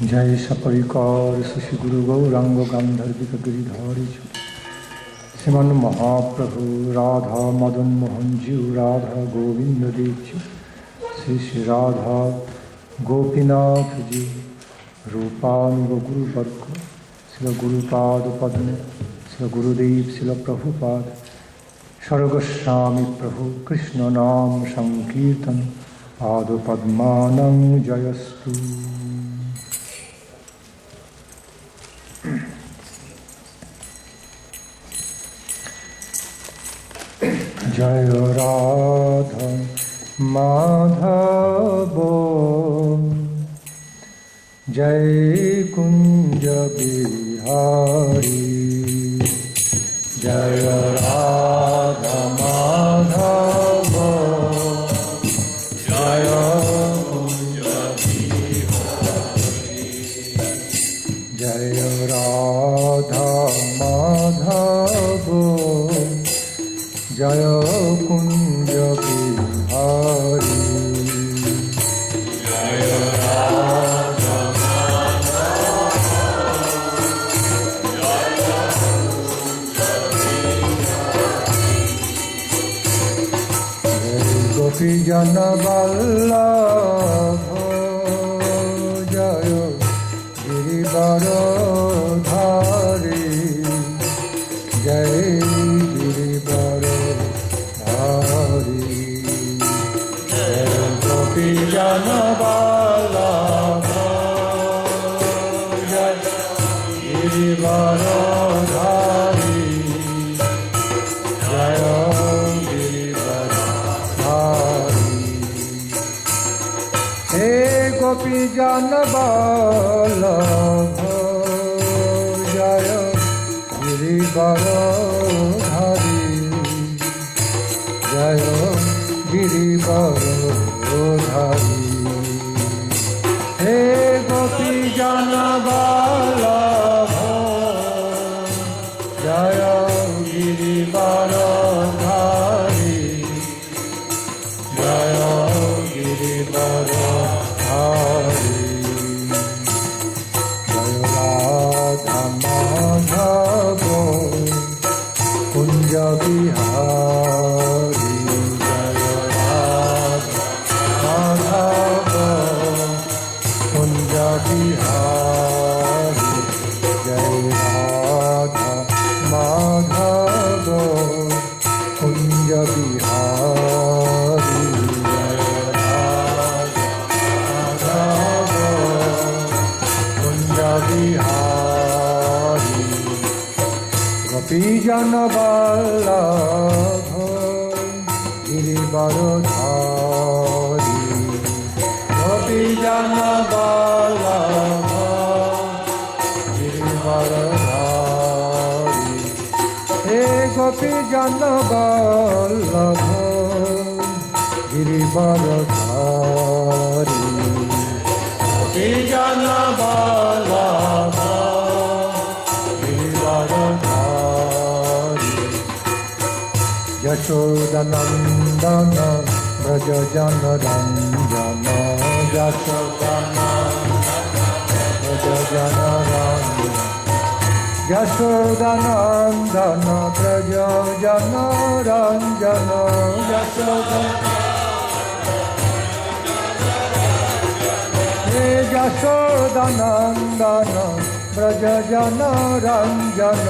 जय सपरिकार शशि गुरु गौरांग गांधर्विक गिरिधारी श्रीमन महाप्रभु राधा मदन मोहन जी राधा गोविंद देव श्री श्री राधा गोपीनाथ जी रूपानुग गुरुवर्ग श्री गुरुपाद पद्म श्री गुरुदेव श्री प्रभुपाद सर्वगोस्वामी प्रभु कृष्ण नाम संकीर्तन पाद पद्मानं जयस्तु। जय राधा माधव जय कुंज बिहारी जय राधा माधव जय कुंज बिहारी जय राधा माधव जय कुंज बिहारी जय राधा जय गोपी जन वल्लभ जय गिरिवर धारी जय गिरिवर जन वल्लभ जय गिरिवर धारी जय गिरिवर धारी हे गोपी जन वल्लभ जय गिरिवर धारी जय गिरिवर धारी हे गोपी जन वल्लभ जय गिरिवर धारी जय गिरिवर धारी जय राधा माधव कुंज बिहारी बिहारी जय राधा माधव कुंज बिहारी जय राधा माधव कुंज बिहारी गोपी जन वल्लभ गिरिवर धारी गोपी जन वल्लभ गिरिवर धारी हे गोपी जन वल्लभ गिरिवर धारी गोपी जन वल्लभ गिरिवर धारी यशोदनंदन ब्रज जन रंजन यशोदनंदन ब्रज जन रंजन यशोदनंदन ब्रज जन रंजन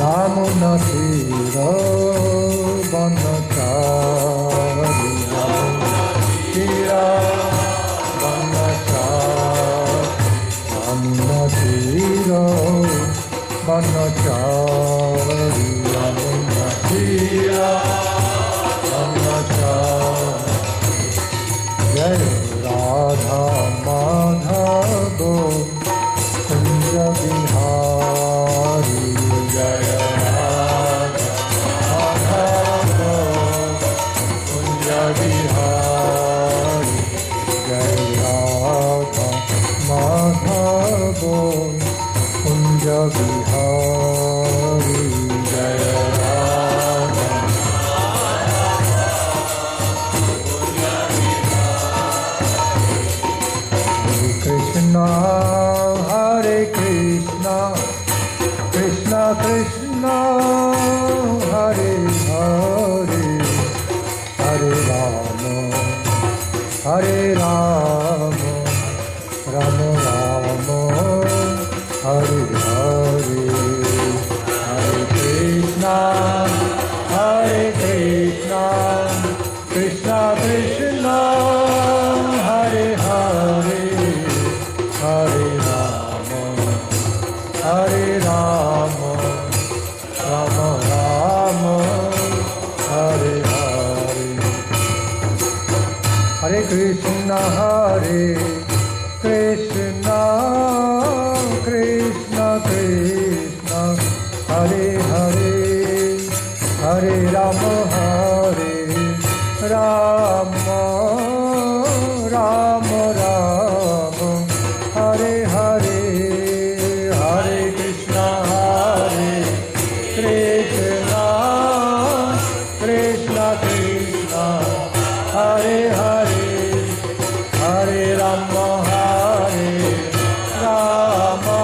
यमुना तीर बनचारी यमुना तीर बनचारी यमुना तीर बनचारी जय राधा माधव कुंज बिहारी जय Radha Madhav Krishna, Krishna Krishna, Hare Hare, Hare Rama, Rama Rama, Hare Hare, Hare Krishna, Krishna Krishna, Hare Hare, Hare Rama, Rama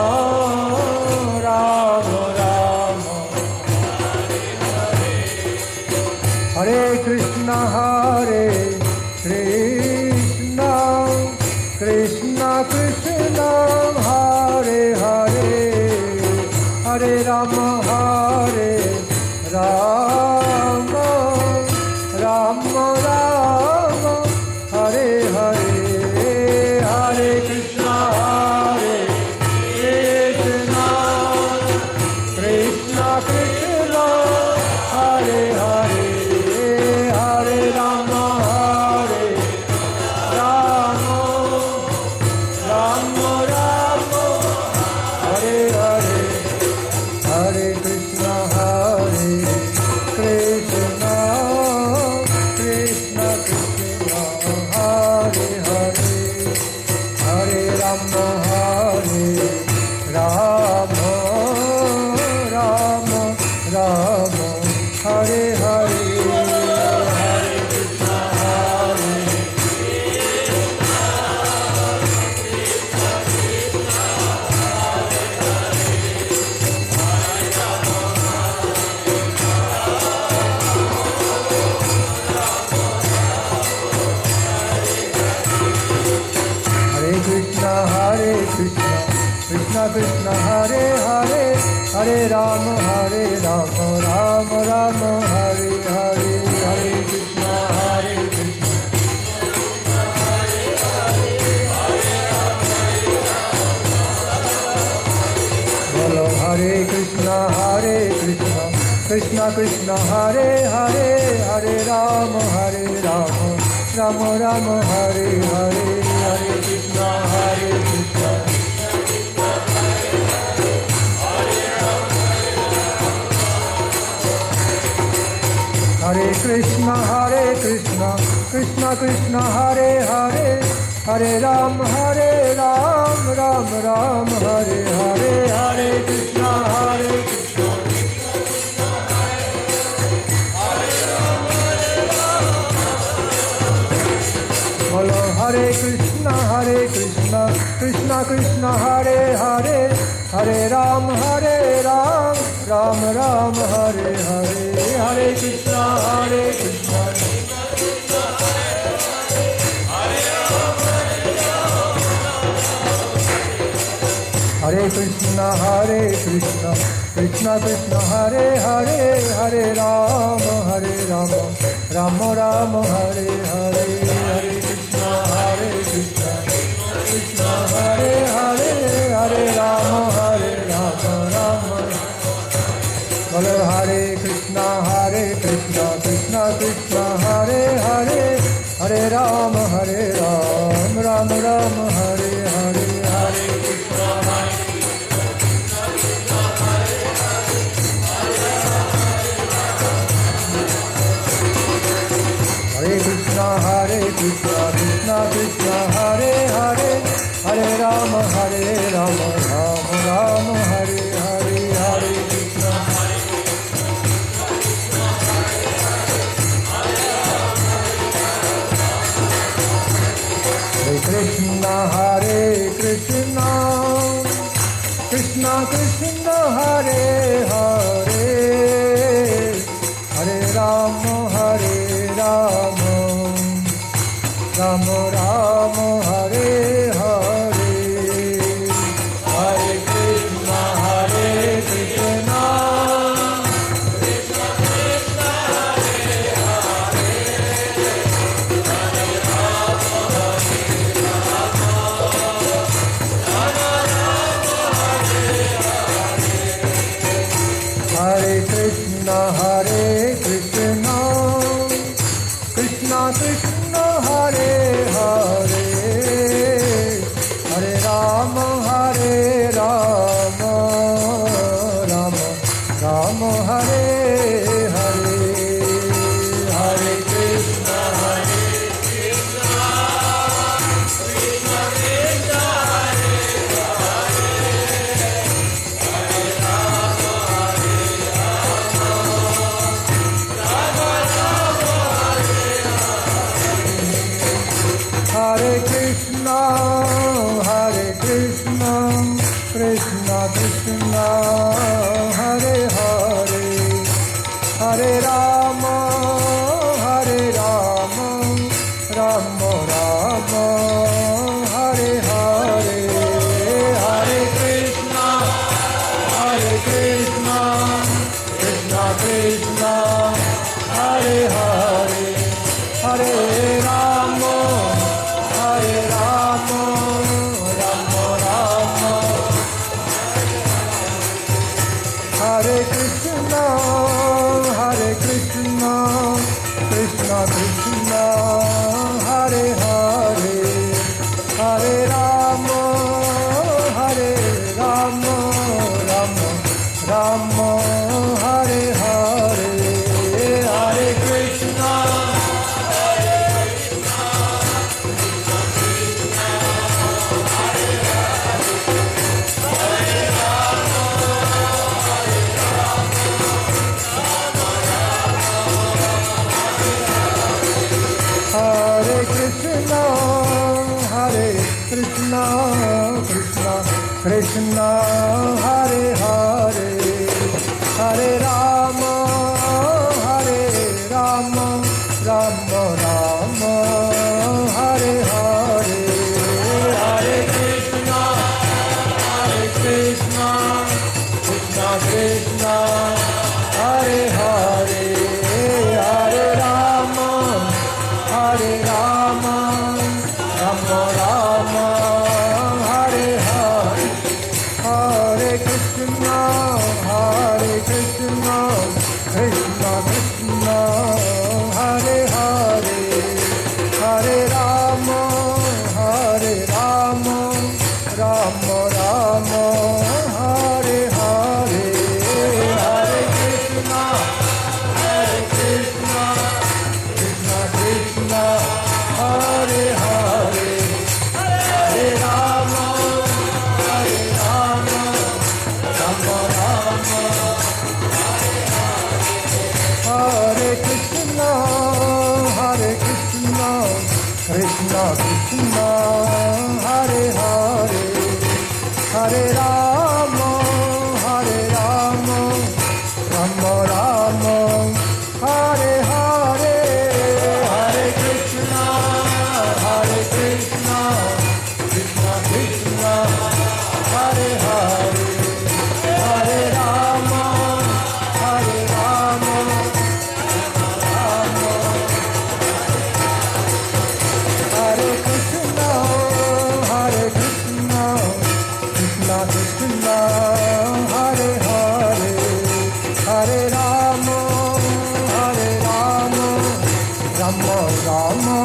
Rama, Hare Krishna, Krishna Krishna, Hare Hare, Hare Rama, Rama Rama, Hare Hare, Hare Krishna, Krishna Krishna, Hare Hare, Hare Rama, Rama Rama, Hare Hare, Hare Krishna, Krishna Krishna, Hare Hare, Hare Rama, Rama Rama, Hare Hare, Hare Krishna, Krishna Krishna, Hare Hare, Hare Rama, Rama Rama, Hare Hare, Hare Krishna, Krishna Bolo Hare Krishna, Krishna Krishna, Hare Hare, Hare Rama, Rama Rama, Hare Hare, Hare Krishna, Krishna Hare Krishna, Krishna Krishna, Hare Hare, Hare Ram, Ram Ram, Hare Hare, Hare Krishna, Krishna Bolo Hare Krishna, Krishna Krishna, Hare Hare, Hare Ram, Ram Ram, Hare Hare, Hare Krishna, Krishna Hare Krishna, Krishna Krishna, Hare Hare, Hare Ram, Ram Ram, Hare Hare, Hare Krishna, Krishna Hare Hare, Hare Ram, Ram Bolo Hare Krishna, Krishna Krishna, Hare Hare, Hare Ram, Ram Ram, Hare Hare, Hare Krishna, Krishna Krishna, Hare Hare, Hare Ram, Ram Ram, Hare Hare, Hare Krishna, Hare Krishna, Krishna Krishna, Hare Hare, Hare Ram, Ram Ram, Hare Hare, Hare Krishna, Krishna Krishna, Hare Krishna, Krishna Krishna, Hare Hare. Krishna, Hare Hare, Hare Rama, Rama Rama, Hare Hare, Hare Krishna, Krishna Krishna, Hare Hare, Hare Rama, Rama Rama, Hare Krishna, Krishna Krishna, Hare Hare, Hare Rama, Rama Rama, Hare Hare, Hare Krishna, Hare Krishna, Krishna Krishna, Hare Hare, Hare Rama, Rama Rama, Hare Hare, Hare Krishna, Krishna Krishna, Hare Hare, Hare Rama, Rama Rama, Hare Hare, Hare Krishna, Krishna Krishna, Hare Hare, Hare Rama, Rama Rama, Hare Hare, Hare Krishna, Krishna Krishna, Hare Hare, Hare Rama, Rama Rama, Hare Krishna, Krishna Krishna, Hare Hare, Hare Rama, Rama Rama, Hare Hare, Hare Krishna, Krishna Krishna, Hare Hare, Hare Rama, Rama Hare Krishna, Krishna Krishna, Hare Hare, Hare Rama, Rama Rama,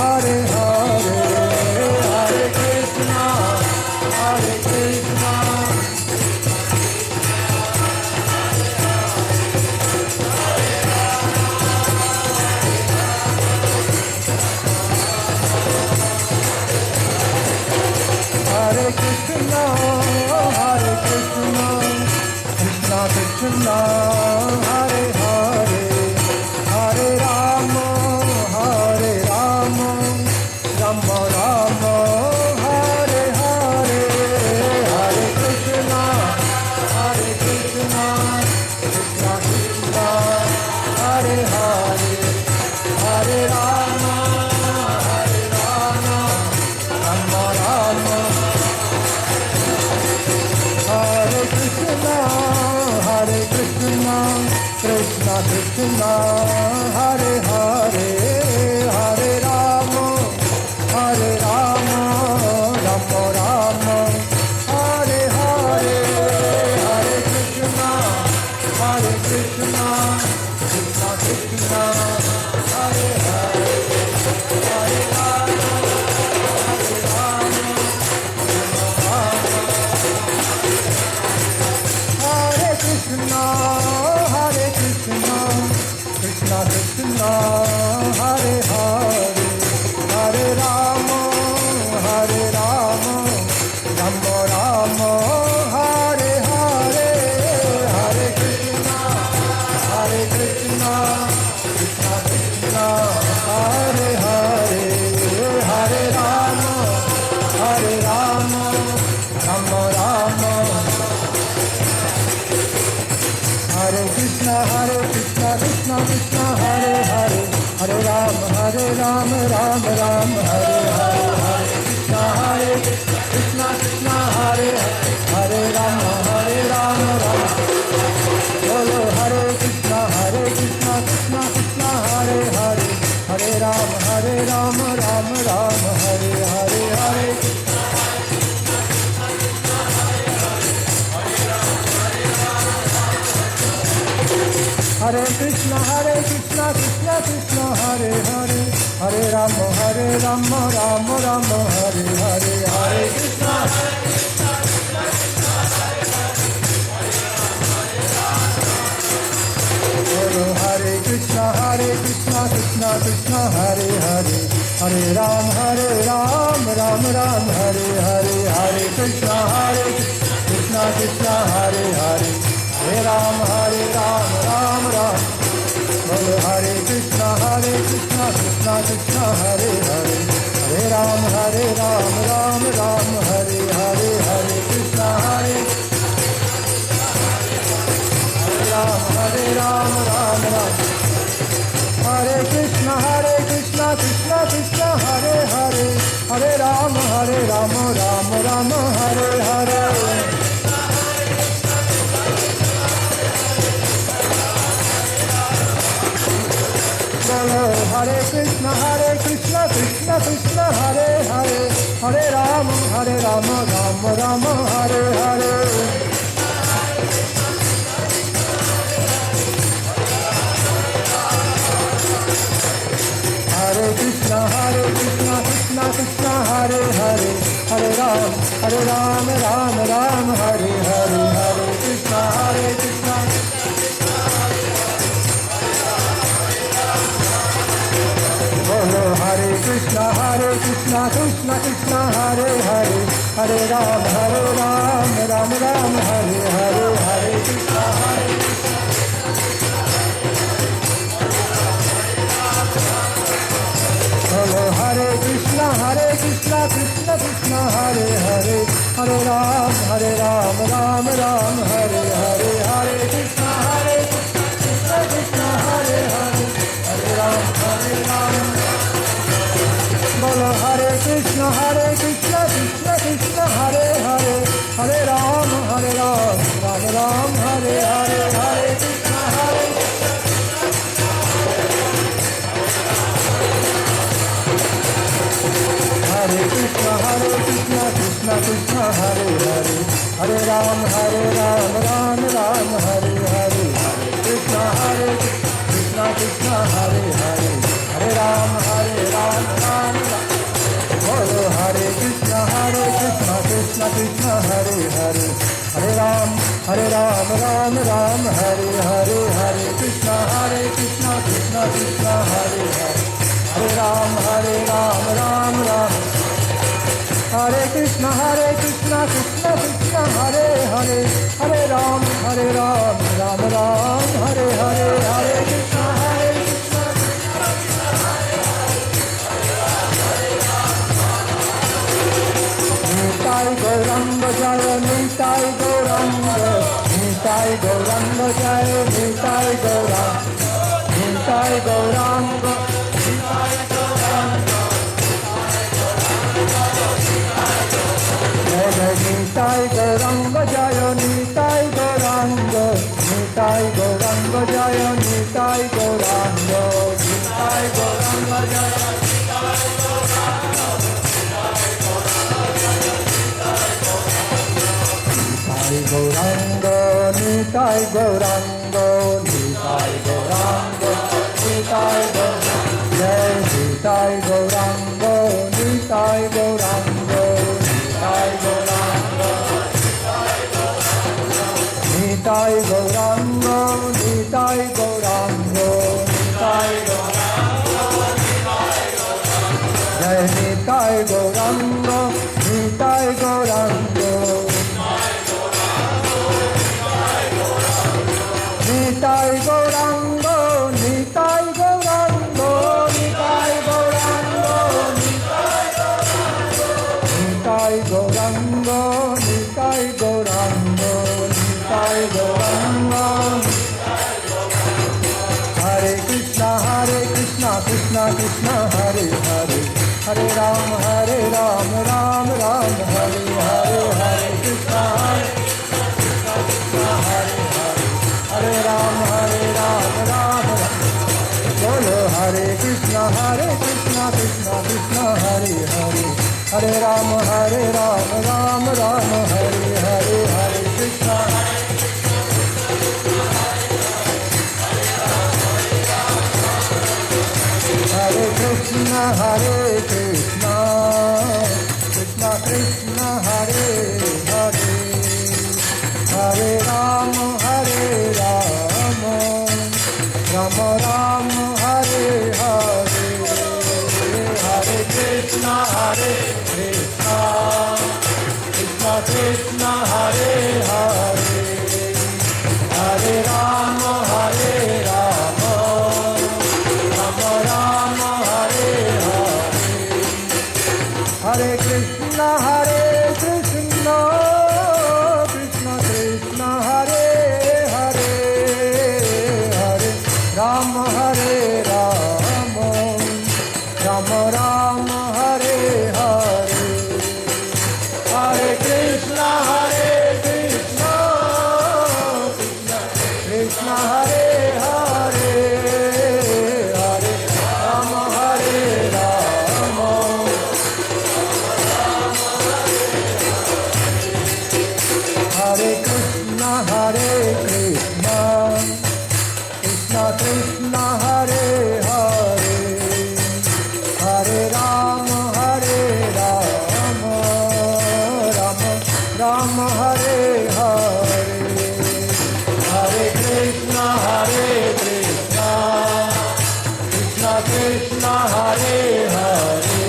Hare Hare, Hare Krishna, Krishna Hare Krishna, Krishna Krishna, Hare Hare, Hare Rama, Rama Rama, Hare Hare, Hare Krishna, Krishna Krishna, Hare Hare, Hare Rama, Rama Rama, Hare Krishna, Krishna Krishna, Hare Hare, Hare Rama, Rama Rama, Hare Hare, Hare Krishna, Krishna Krishna, Hare Hare, Hare Rama, Rama Hare Krishna, Krishna Krishna, Hare Hare, Hare Rama, Rama Rama, Hare Hare, Hare Krishna, Krishna Krishna, Hare Hare, Hare Rama, Rama Rama, Krishna Krishna Hare Hare Hare Ram Ram Ram Hare Hare Hare Krishna Krishna Krishna Hare Hare Ram Ram Bolo Hare Krishna Krishna Krishna Hare Hare Hare Ram Ram Ram Hare Hare Hare Hare Krishna Krishna Krishna Hare Hare Hare Ram Ram Ram Hare Hare Hare Krishna Guru Hare Krishna Krishna Krishna Hare Hare Hare Ram Ram Ram Hare Hare Hare Krishna Krishna Hare Hare Hare Ram Ram Bolo Hare Krishna Krishna Krishna Hare Hare Hare Ram Ram Hare Hare Hare Krishna Ram Ram Hare Krishna Krishna Krishna Hare Hare Hare Ram Ram Hare Hare Bolo Hare Krishna Krishna Krishna Hare Hare Hare Ram Ram Hare Hare Hare Krishna Krishna Krishna Hare Hare Hare Ram Ram Hare Hare Hare Krishna Bolo Hare Krishna Krishna Krishna Hare Hare Hare Ram Ram Hare Hare Hare Krishna Bolo Hare Krishna Krishna Krishna Hare Hare Hare Ram Ram Hare Hare Hare Krishna Krishna Hare Hare Hare Ram Bolo Hare Krishna Krishna Krishna Hare Hare Hare Ram Ram Hare Hare Hare Krishna Hare Krishna Krishna Hare Hare Hare Ram Ram Hare Hare Hare Krishna Krishna Hare Hare Hare Ram Ram Bolo Hare Krishna Krishna Hare Hare Hare Ram Ram Hare Hare Hare Krishna Krishna Hare Hare Hare Ram Ram Hare Krishna Krishna Hare Hare Hare Ram Ram Hare Hare Hare Krishna Nitai Gauranga Jaya Nitai Gauranga Nitai Gauranga Jaya Nitai Gauranga Nitai Gauranga Nitai Gauranga Jaya Nitai Gauranga Nitai Gauranga Jaya Nitai Gauranga Nitai Gauranga Jaya Nitai Gauranga Nitai Gauranga Nitai Gauranga Nitai Gauranga Jai Nitai Gauranga Nitai Gauranga Nitai Gauranga Nitai Gauranga Nitai Gauranga Nitai Gauranga Jai Nitai Gauranga Nitai Gauranga Krishna Hare Hare Hare Ram Ram Ram Hare Hare Hare Krishna Hare Hare Ram Ram Ram Bolo Hare Krishna Krishna Krishna Hare Hare Hare Ram Ram Ram Hare Hare Hare Krishna Hare Krishna Krishna Krishna Hare Hare Hare Ram Ram Ram Hare Hare Hare Krishna Krishna Krishna Hare Hare Hare Ram Ram Hare Hare Hare Krishna Krishna Krishna Hare Hare Hare Ram Ram Ram Hare Hare Hare Krishna Krishna Krishna Hare Hare Hare Ram Hare Krishna Krishna Krishna Hare Hare Hare Ram Ram Hare Hare Hare Krishna Krishna Krishna Hare Hare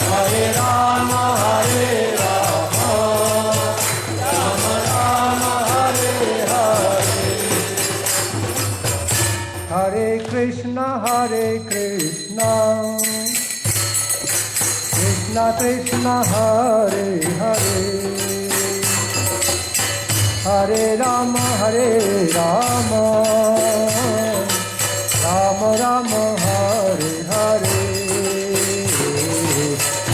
Hare Ram Hare Krishna Krishna Krishna Hare Hare Hare Ram Ram Ram Hare Hare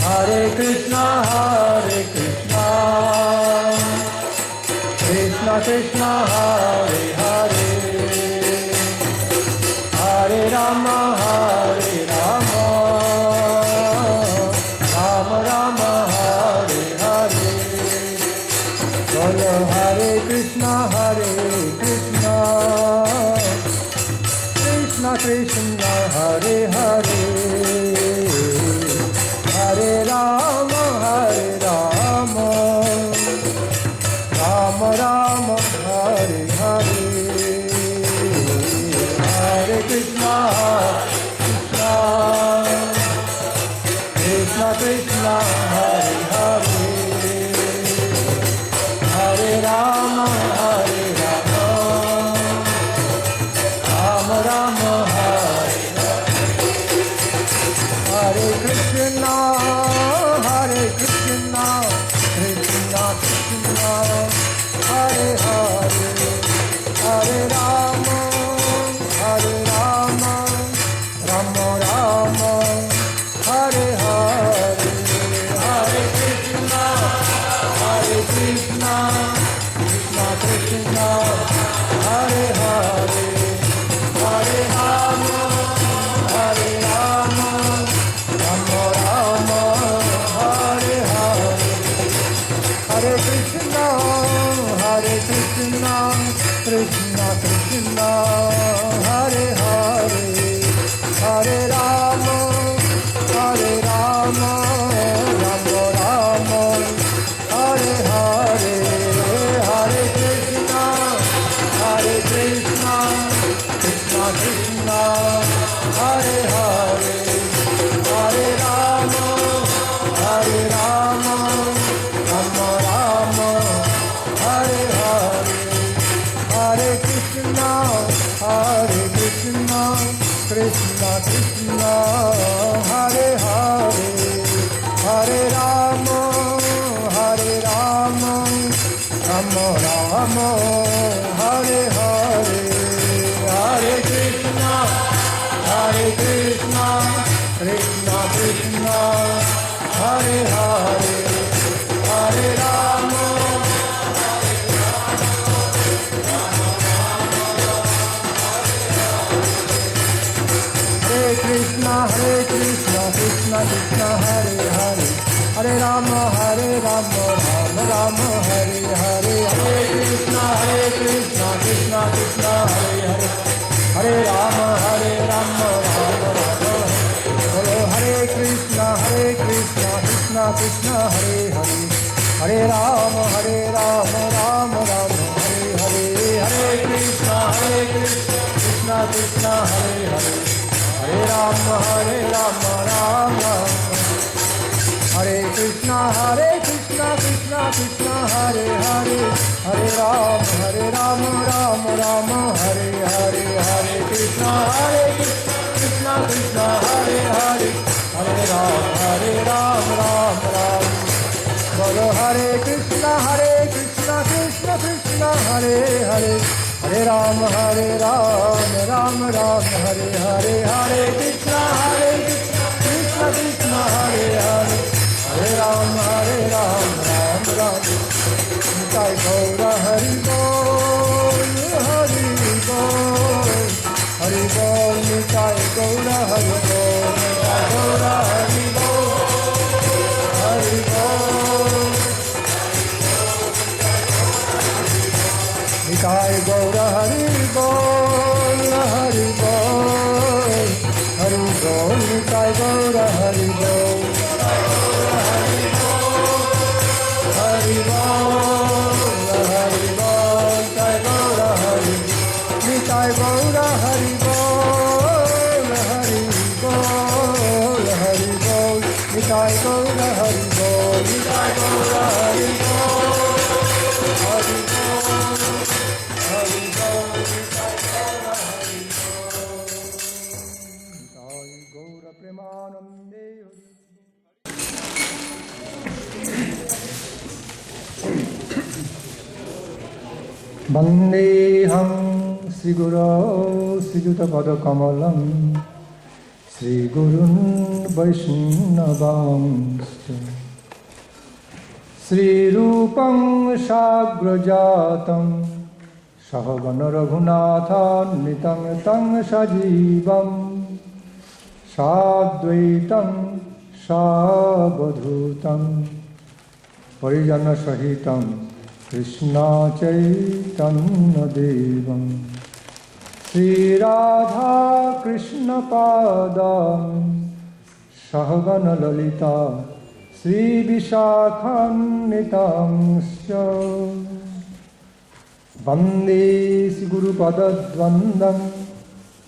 Hare Krishna Krishna Krishna Hare Hare Hare Ram Ram Ram Hare Hare Bolo Hare Krishna Krishna Krishna Hare Hare Hare Ram Ram Ram Hare Hare Hare Krishna Krishna Krishna Hare Hare Hare Ram Ram Ram Hare Hare Krishna Krishna Krishna Hare Hare Hare Ram Ram Hare Hare Hare Krishna Krishna Krishna Hare Hare Hare Ram Ram Hare Hare Hare Krishna Krishna Krishna Hare Hare Hare Ram Ram Hare Hare Hare Krishna Krishna Krishna Hare Hare Hare Ram Ram Hare Hare Hare Krishna Krishna Krishna Hare Hare Hare Ram Ram Hare Hare Hare Krishna Krishna Krishna Krishna Hare Hare Hare Rama Rama Rama Hare Hare Hare Krishna Krishna Krishna Hare Hare Hare Rama Rama Rama Bolo Hare Krishna Krishna Krishna Hare Hare Hare Rama Rama Rama Hare Hare Hare Krishna Krishna Krishna Hare Hare Hare Rama Rama Rama Hare Krishna Krishna Krishna Hare Hare Hare Rama Rama Rama Hare Hare Hare Krishna Krishna Krishna Hare Hare Hare Rama Rama Rama Bolo Hare Krishna Krishna Krishna Hare Hare Hare Rama Rama Rama Hare Hare Hare Krishna Krishna Krishna Hare Hare Hare Rama Rama Rama Nitai Gaura Hari Bol Hari Bol Hari Bol Nitai Gaura Hari Bol Nitai Gaura Hari Bol Hari Bol Nitai Gaura Hari Bol Hari Bol Hari Bol Nitai Gaura Hari Bol Hari Bol Hari Bol Nitai Gaura Hari Nitai Gaura Hari Bol Hari Bol Hari Bol Nitai Gaura Hari Bol Nitai Gaura Hari Bol Hari Bol Gaura Premanande Vandeham Sri Guru Sri Juta Pada Kamalam Sri Gurun Vaishnavam Sri Rupam Shagrajatam Sahagana Raghunathan Nitam Tang Sajivam Sadvaitam Sabadhutam Parijana Sahitam Krishna Chaitanya Devam Sri Radha Krishna Padam Sahagana Lalita Sri Vishakhannitam Vande Sri Guru Padadvandam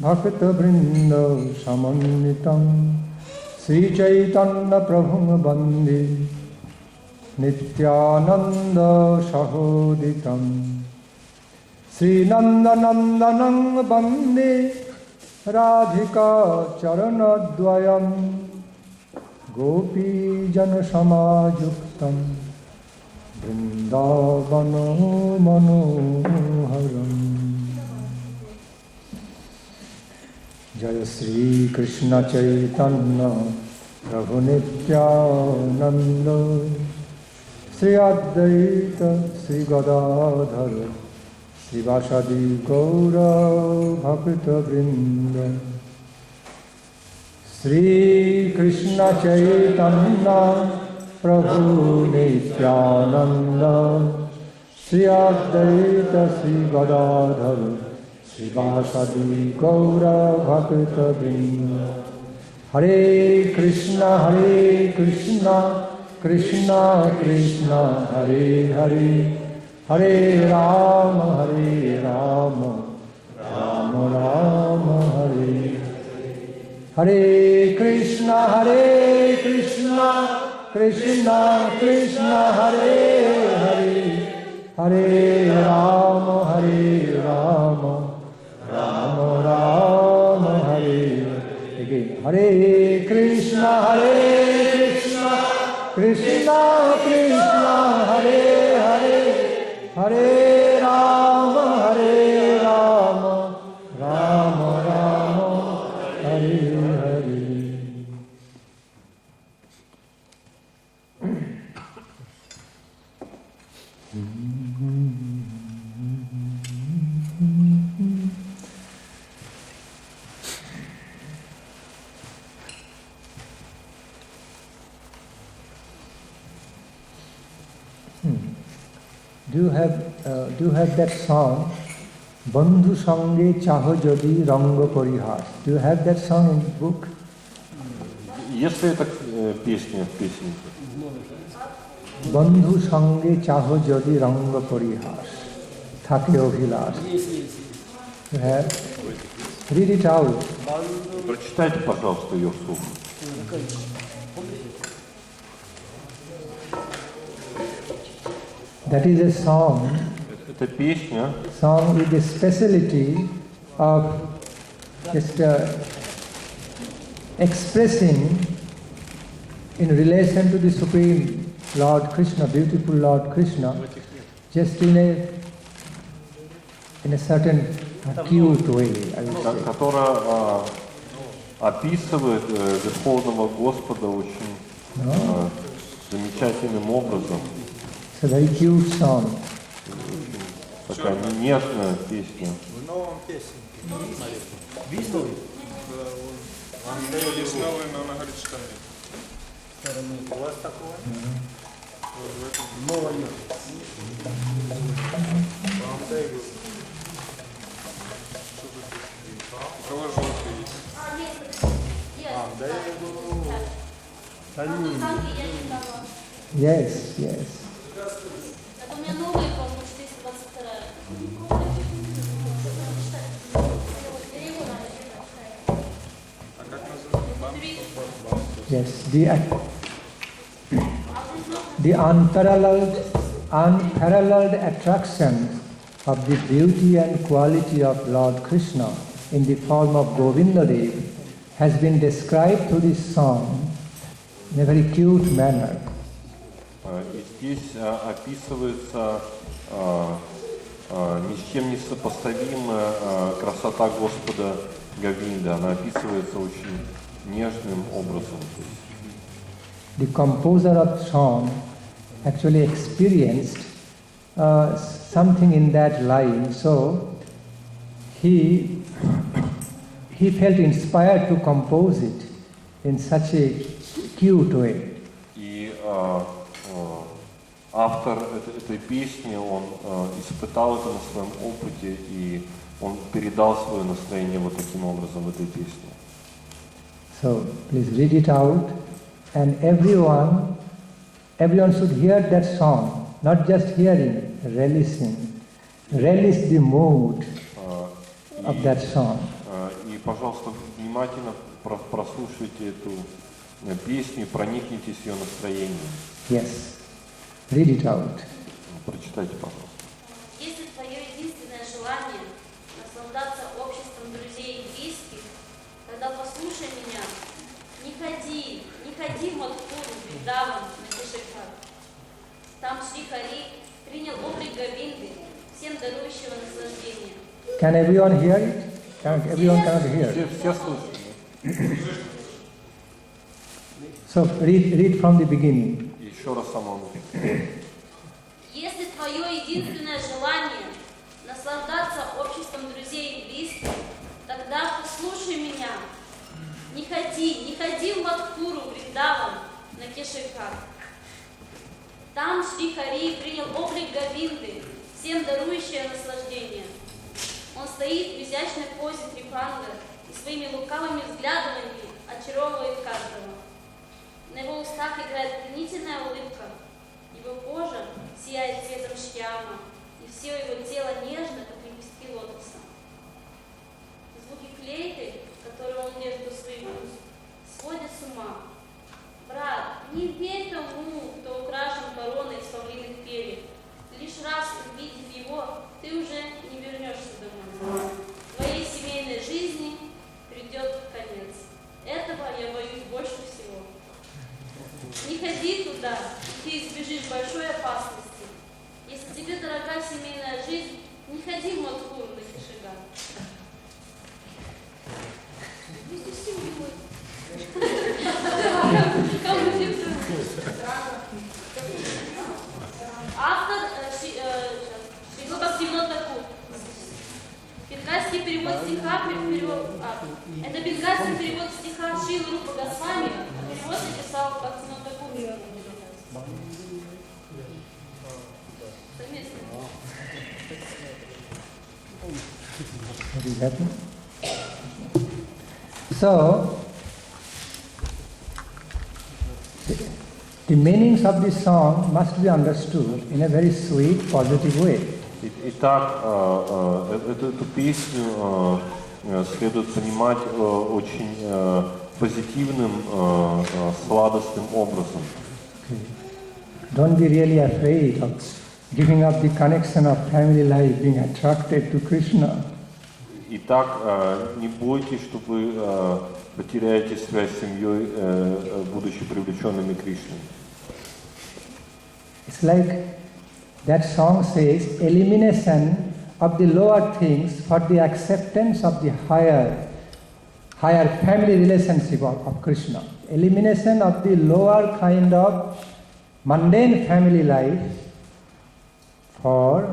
Bhakta Vrinda Samanitam Sri Chaitanya Prabhum Vande Nityananda Sahoditam Sri Nanda Nandanam Vande Radhika Charanadvayam Gopi Jana Samajuktam Vrindavano Manoharam Jaya Sri Krishna Chaitanya Prabhu Nityananda Sri Advaita Sri Gadadhara Sri Vasadi Gaura Bhakta Vrinda Sri Krishna Chaitanya Prabhu Nityananda Sri Advaita Sri Gadadhara Sri Vasadi Gaura Bhakta Vrinda Hare Krishna Krishna Krishna Hare Hare Hare Rama Rama Rama Hare Hare Krishna Krishna Krishna Hare Hare Hare Rama Rama Rama Hare Again Hare Krishna Krishna Krishna Hare Hare Hare Rama Rama Rama Hare Hare Do you have that song, Bandhu Sange Chaho Jodi Rango Parihas? Do you have that song in the book? Есть ли эта песня в песенке? Bandhu Sange Chaho Jodi Rango Parihas Thake Obhilas. You have? Read it out. Прочитайте, пожалуйста, ее вслух. That is a song. Это песня. Song with the speciality of just expressing in relation to the Supreme Lord Krishna, beautiful Lord Krishna, just in a certain acute way, I would say. Которая описывает Верховного Господа очень замечательным образом. It's a very cute song. Такая нежная песня. В новом песне. Висновый? Висновый, но она говорит, что нет. У вас такого? Нового нет. У кого желтый есть? Да я говорю... Yes, yes. Это у меня новые, по-моему, 422. А как называется? Yes, the unparalleled attraction of the beauty and quality of Lord Krishna in the form of Govindadev has been described through this song in a very cute manner. И здесь описывается ни с чем не сопоставимая красота Господа Говинды. Она описывается очень нежным образом. The composer of song actually experienced something in that line, so he felt inspired to compose it in such a cute way. И автор этой песни, он испытал это на своем опыте, и он передал свое настроение вот таким образом в этой песне. So please read it out, and everyone should hear that song, not just hearing, relish the mood of that song. И, пожалуйста, внимательно прослушайте эту песню, проникнитесь ее настроением. Yes, read it out. Прочитайте, пожалуйста. Если твое единственное желание наслаждаться обществом друзей и близких, тогда послушай меня. Не ходи в Мадхуру, Вриндаван, на Кишикхар. Там Шри Хари принял облик Говинды, всем дарующего наслаждение. Can everyone hear it? Everyone cannot hear. Все слышат. So read from the beginning. Еще раз самому. Если твое единственное желание наслаждаться обществом друзей и близких, тогда послушай меня. Не ходи в Мадхуру, Вриндаван, на Кишикхар. Там Шри Хари принял облик Говинды, всем дарующее наслаждение. Он стоит в изящной позе трипанга и своими лукавыми взглядами очаровывает каждого. На его устах играет пленительная улыбка, его кожа сияет цветом шьяма, и все его тело нежно, как лепестки лотоса. Звуки флейты, которые он держит у своих уст, сводят с ума. Брат, не верь тому, кто украшен короной из павлиных перьев. Лишь раз увидев его, ты уже не вернешься домой. Твоей семейной жизни придет конец. Этого я боюсь больше всего. Не ходи туда, и ты избежишь большой опасности. Если тебе дорога семейная жизнь, не ходи в Мадхуру на Кишигар. Автор Шрила Бхакти Nandan. Бенгальский перевод стиха, это бенгальский перевод стиха Шрилы Рупы Госвами, перевод написал Бхакти Nandan. Совместно. What is happening? So, the meanings of this song must be understood in a very sweet, positive way. Итак, эту песню следует понимать очень позитивным, сладостным образом. Don't be really afraid of giving up the connection of family life, being attracted to Krishna. Итак, не бойтесь, что вы потеряете связь с семьей, будучи привлеченными Кришной. It's like that song says, elimination of the lower things for the acceptance of the higher family relationship of Krishna. Elimination of the lower kind of mundane family life for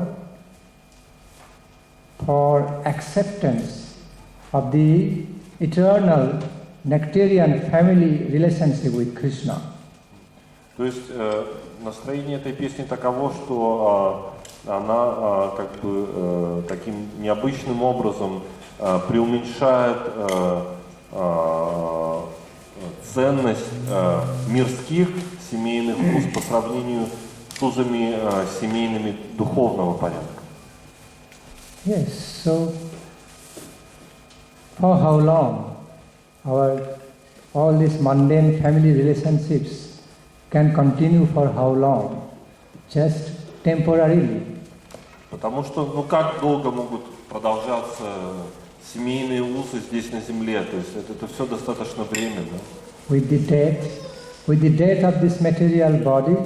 acceptance of the eternal nectarian family relationship with Krishna. То есть настроение этой песни таково, что она как бы таким необычным образом преуменьшает ценность мирских семейных уз по сравнению с узами семейными духовного порядка. Yes, so for how long all these mundane family relationships can continue for how long? Just temporarily. Потому что, как долго могут продолжаться семейные узы здесь на земле? То есть это все достаточно временно. With the death of this material body,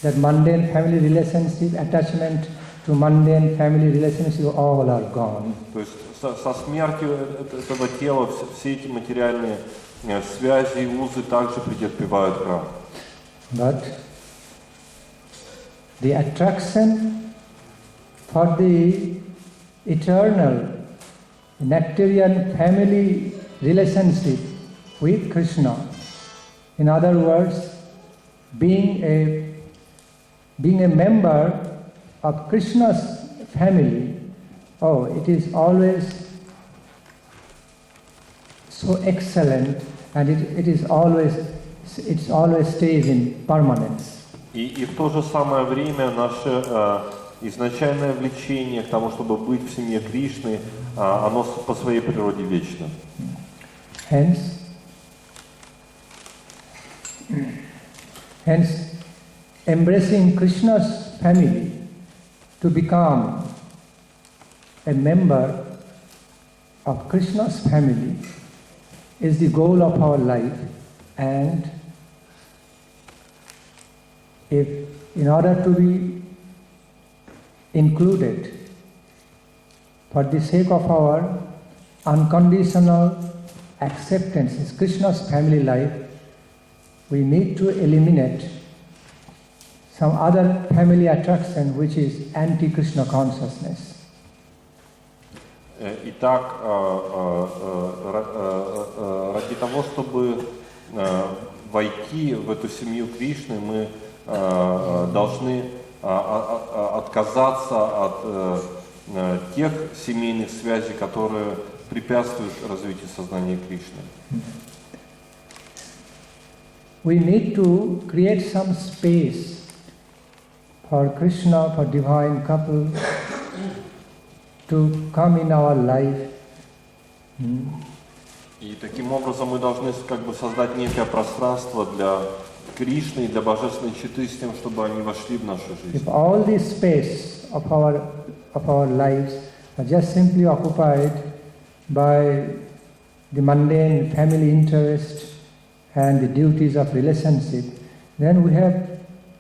that mundane family relationship, attachment to mundane family relationship, all are gone. То есть со смертью этого тела все эти материальные связи и узы также претерпевают крах. But the attraction for the eternal nectarian family relationship with Krishna, in other words, being a member of Krishna's family, it is always so excellent, and it always stays in permanence. И в то же самое время наше изначальное влечение к тому, чтобы быть в семье Кришны, оно по своей природе вечно. Hence, embracing Krishna's family, to become a member of Krishna's family, is the goal of our life. And if in order to be included for the sake of our unconditional acceptance in Krishna's family life, we need to eliminate some other family attraction which is anti-Krishna consciousness. Итак, ради того, чтобы войти в эту семью Кришны, мы должны отказаться от тех семейных связей, которые препятствуют развитию сознания Кришны. We need to create some space for Krishna, for divine couple, to come in our life. И таким образом мы должны создать некое пространство для Кришны и для Божественной Читы с тем, чтобы они вошли в нашу жизнь. If all this space of our lives are just simply occupied by the mundane family interest and the duties of relationship, then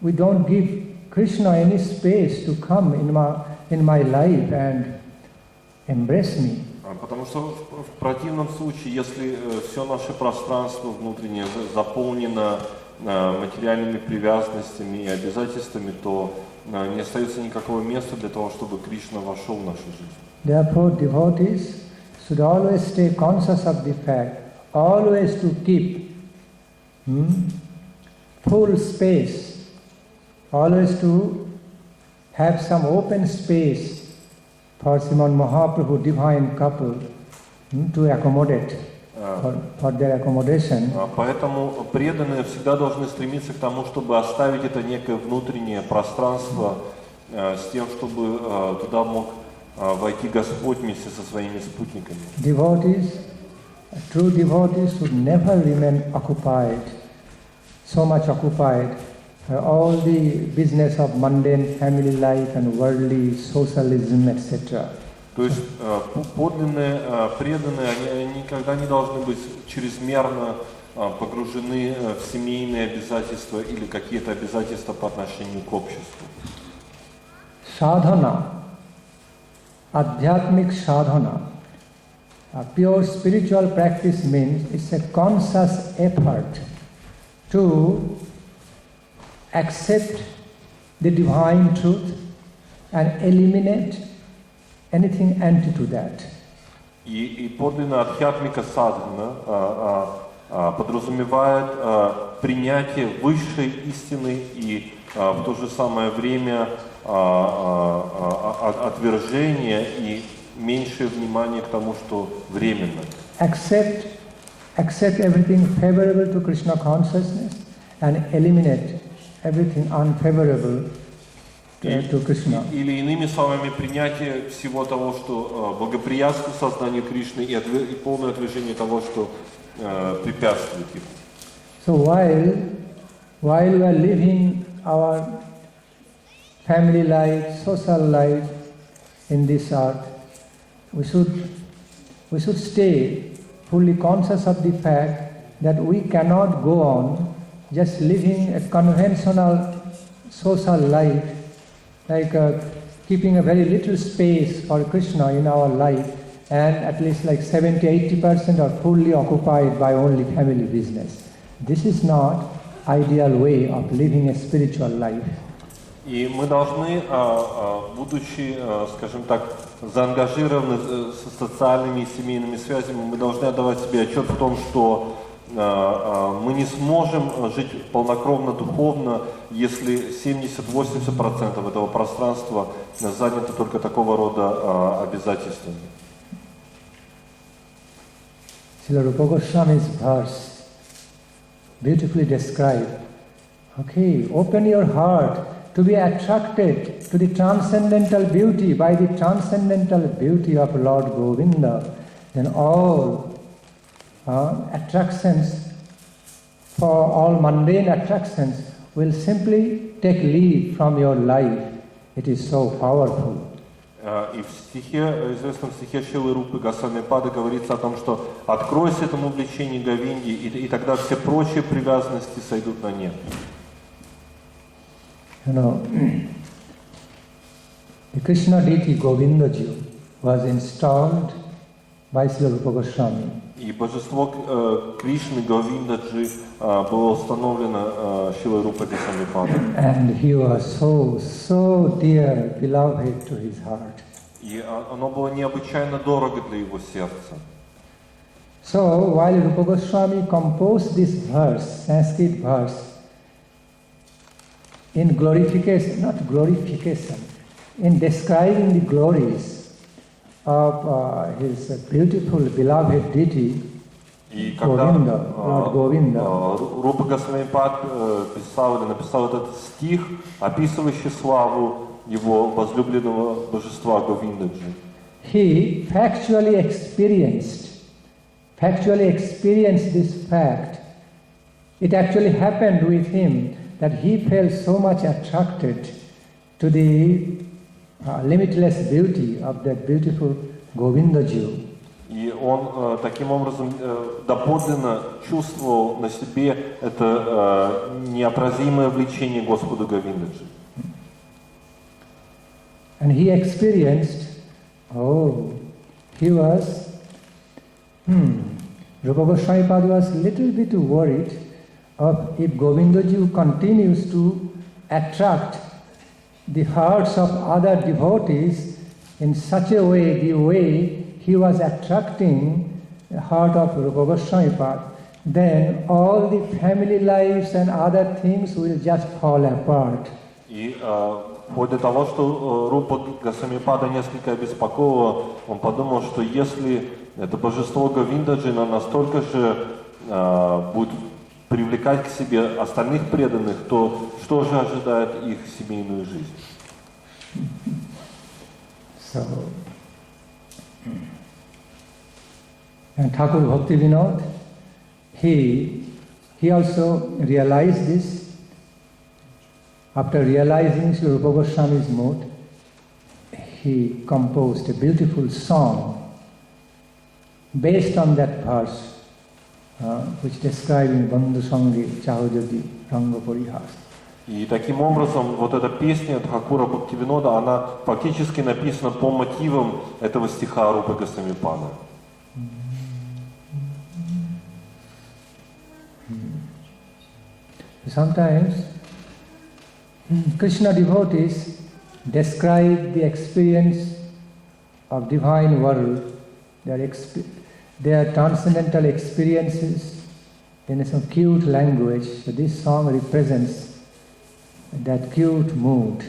we don't give Krishna any space to come in my life and embrace me. Потому что в противном случае, если все наше пространство внутреннее заполнено материальными привязанностями и обязательствами, то не остается никакого места для того, чтобы Кришна вошел в нашу жизнь. Therefore, devotees should always stay conscious of the fact, always to keep full space, always to have some open space for Srimad Mahaprabhu divine couple to accommodate for their accommodation. Поэтому преданные всегда должны стремиться к тому, чтобы оставить это некое внутреннее пространство с тем, чтобы туда мог войти Господь вместе со своими спутниками. True devotees should never remain occupied, so much occupied, all the business of mundane family life and worldly socialism, etc. То есть подлинные преданные, они никогда не должны быть чрезмерно погружены в семейные обязательства или какие-то обязательства по отношению к обществу. Sadhana, adhyatmic sadhana, pure spiritual practice means it's a conscious effort to accept the divine truth and eliminate anything anti to that. И подлинная адхьятмика садхана подразумевает принятие высшей истины и в то же самое время отвержение и меньшее внимание к тому, что временно. Accept everything favorable to Krishna consciousness and eliminate everything unfavorable to Krishna. Или иными словами, принятие всего того, что благоприятствует сознанию Кришны и полное отвержение того, что препятствует ему. So while we are living our family life, social life in this earth, we should stay fully conscious of the fact that we cannot go on just living a conventional social life, like keeping a very little space for Krishna in our life, and at least like 70-80% are fully occupied by only family business. This is not ideal way of living a spiritual life. И мы должны, будучи, скажем так, заангажированы с социальными и семейными связями, мы должны отдавать себе отчет в том, что мы не сможем жить полнокровно духовно, если 70-80% этого пространства занято только такого рода обязательствами. Srila Rupa Goswami's verse beautifully described. Okay, open your heart to be attracted to the transcendental beauty by the transcendental beauty of Lord Govinda, then all attractions, for all mundane attractions, will simply take leave from your life. It is so powerful. И в стихе, известном стихе Шрилы Рупы Госвами Пады говорится о том, что откройся этому влечению Говинди, и тогда все прочие привязанности сойдут на нет. You know, the Krishna deity Govindaji was installed by Srila Rupa Goswami. И божество Кришны Говиндаджи было установлено Шрилой Рупой Госвами Падой. And he was so dear, beloved to his heart. И оно было необычайно дорого для его сердца. So while Rupa Goswami composed this verse, Sanskrit verse, in glorification, not glorification, in describing the glories of his beautiful beloved deity, И когда Lord Govinda, Рупа Госвами Пад написал этот стих, описывающий славу его возлюбленного божества Говиндаджи, he factually experienced this fact. It actually happened with him that he felt so much attracted to the limitless beauty of that beautiful Govindaji. И он таким образом доподлинно чувствовал на себе это неотразимое влечение Господу Говиндаджи. And he experienced, he was, Rupa Goswami Pad was little bit worried of if Govindaji continues to attract the hearts of other devotees in such a way, the way he was attracting the heart of Rupa Goswami Pad, then all the family lives and other things will just fall apart. И вплоть до того, что Рупа Госвамипада несколько обеспокоила, он подумал, что если это божество Говиндаджина настолько же будет привлекать к себе остальных преданных, то что же ожидает их семейную жизнь? So, and Thakur Bhakti Vinod, he also realized this. After realizing Sri Rupa Goswami's mood, he composed a beautiful song based on that verse, which described in Bandhu Sangi Chahojodi Ranga Parihas. И таким образом, вот эта песня Тхакура Бхактивинода, она фактически написана по мотивам этого стиха Рупы Госвамипады. Sometimes Krishna devotees describe the experience of divine world, their transcendental experiences in some cute language. So this song represents that cute mood.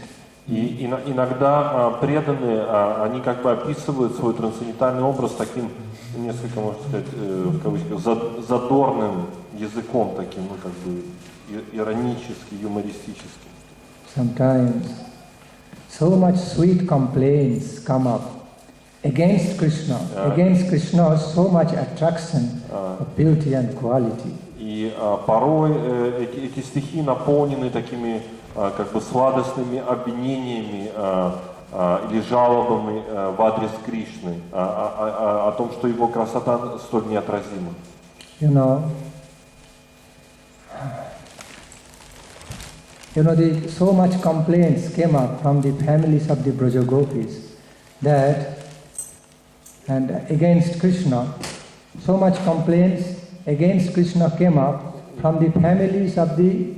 И иногда преданные, они как бы описывают свой трансцендентальный образ таким, несколько, можно сказать, в кавычках, задорным языком, таким, ну как бы иронически, юмористически. Sometimes so much sweet complaints come up against Krishna. Against Krishna, so much attraction of beauty and quality. И порой эти стихи наполнены такими как бы сладостными обвинениями или жалобами в адрес Кришны, о том, что его красота столь неотразима. So much complaints came up from the families of the Brajagopis that, and against Krishna, so much complaints against Krishna came up from the families of the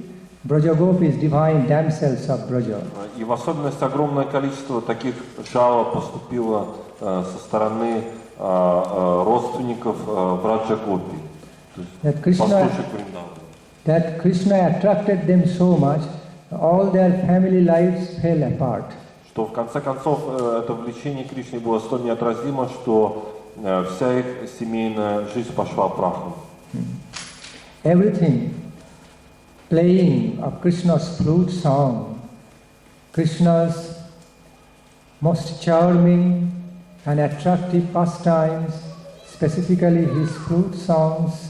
Brajagopis, divine damsels of Braja. И в особенности огромное количество таких жалоб поступило со стороны родственников Браджагопи, that Krishna attracted them so much, all their family lives fell apart. Что в конце концов это влечение Кришны было столь неотразимо, что вся их семейная жизнь пошла прахом. Everything, playing of Krishna's flute song, Krishna's most charming and attractive pastimes, specifically his flute songs,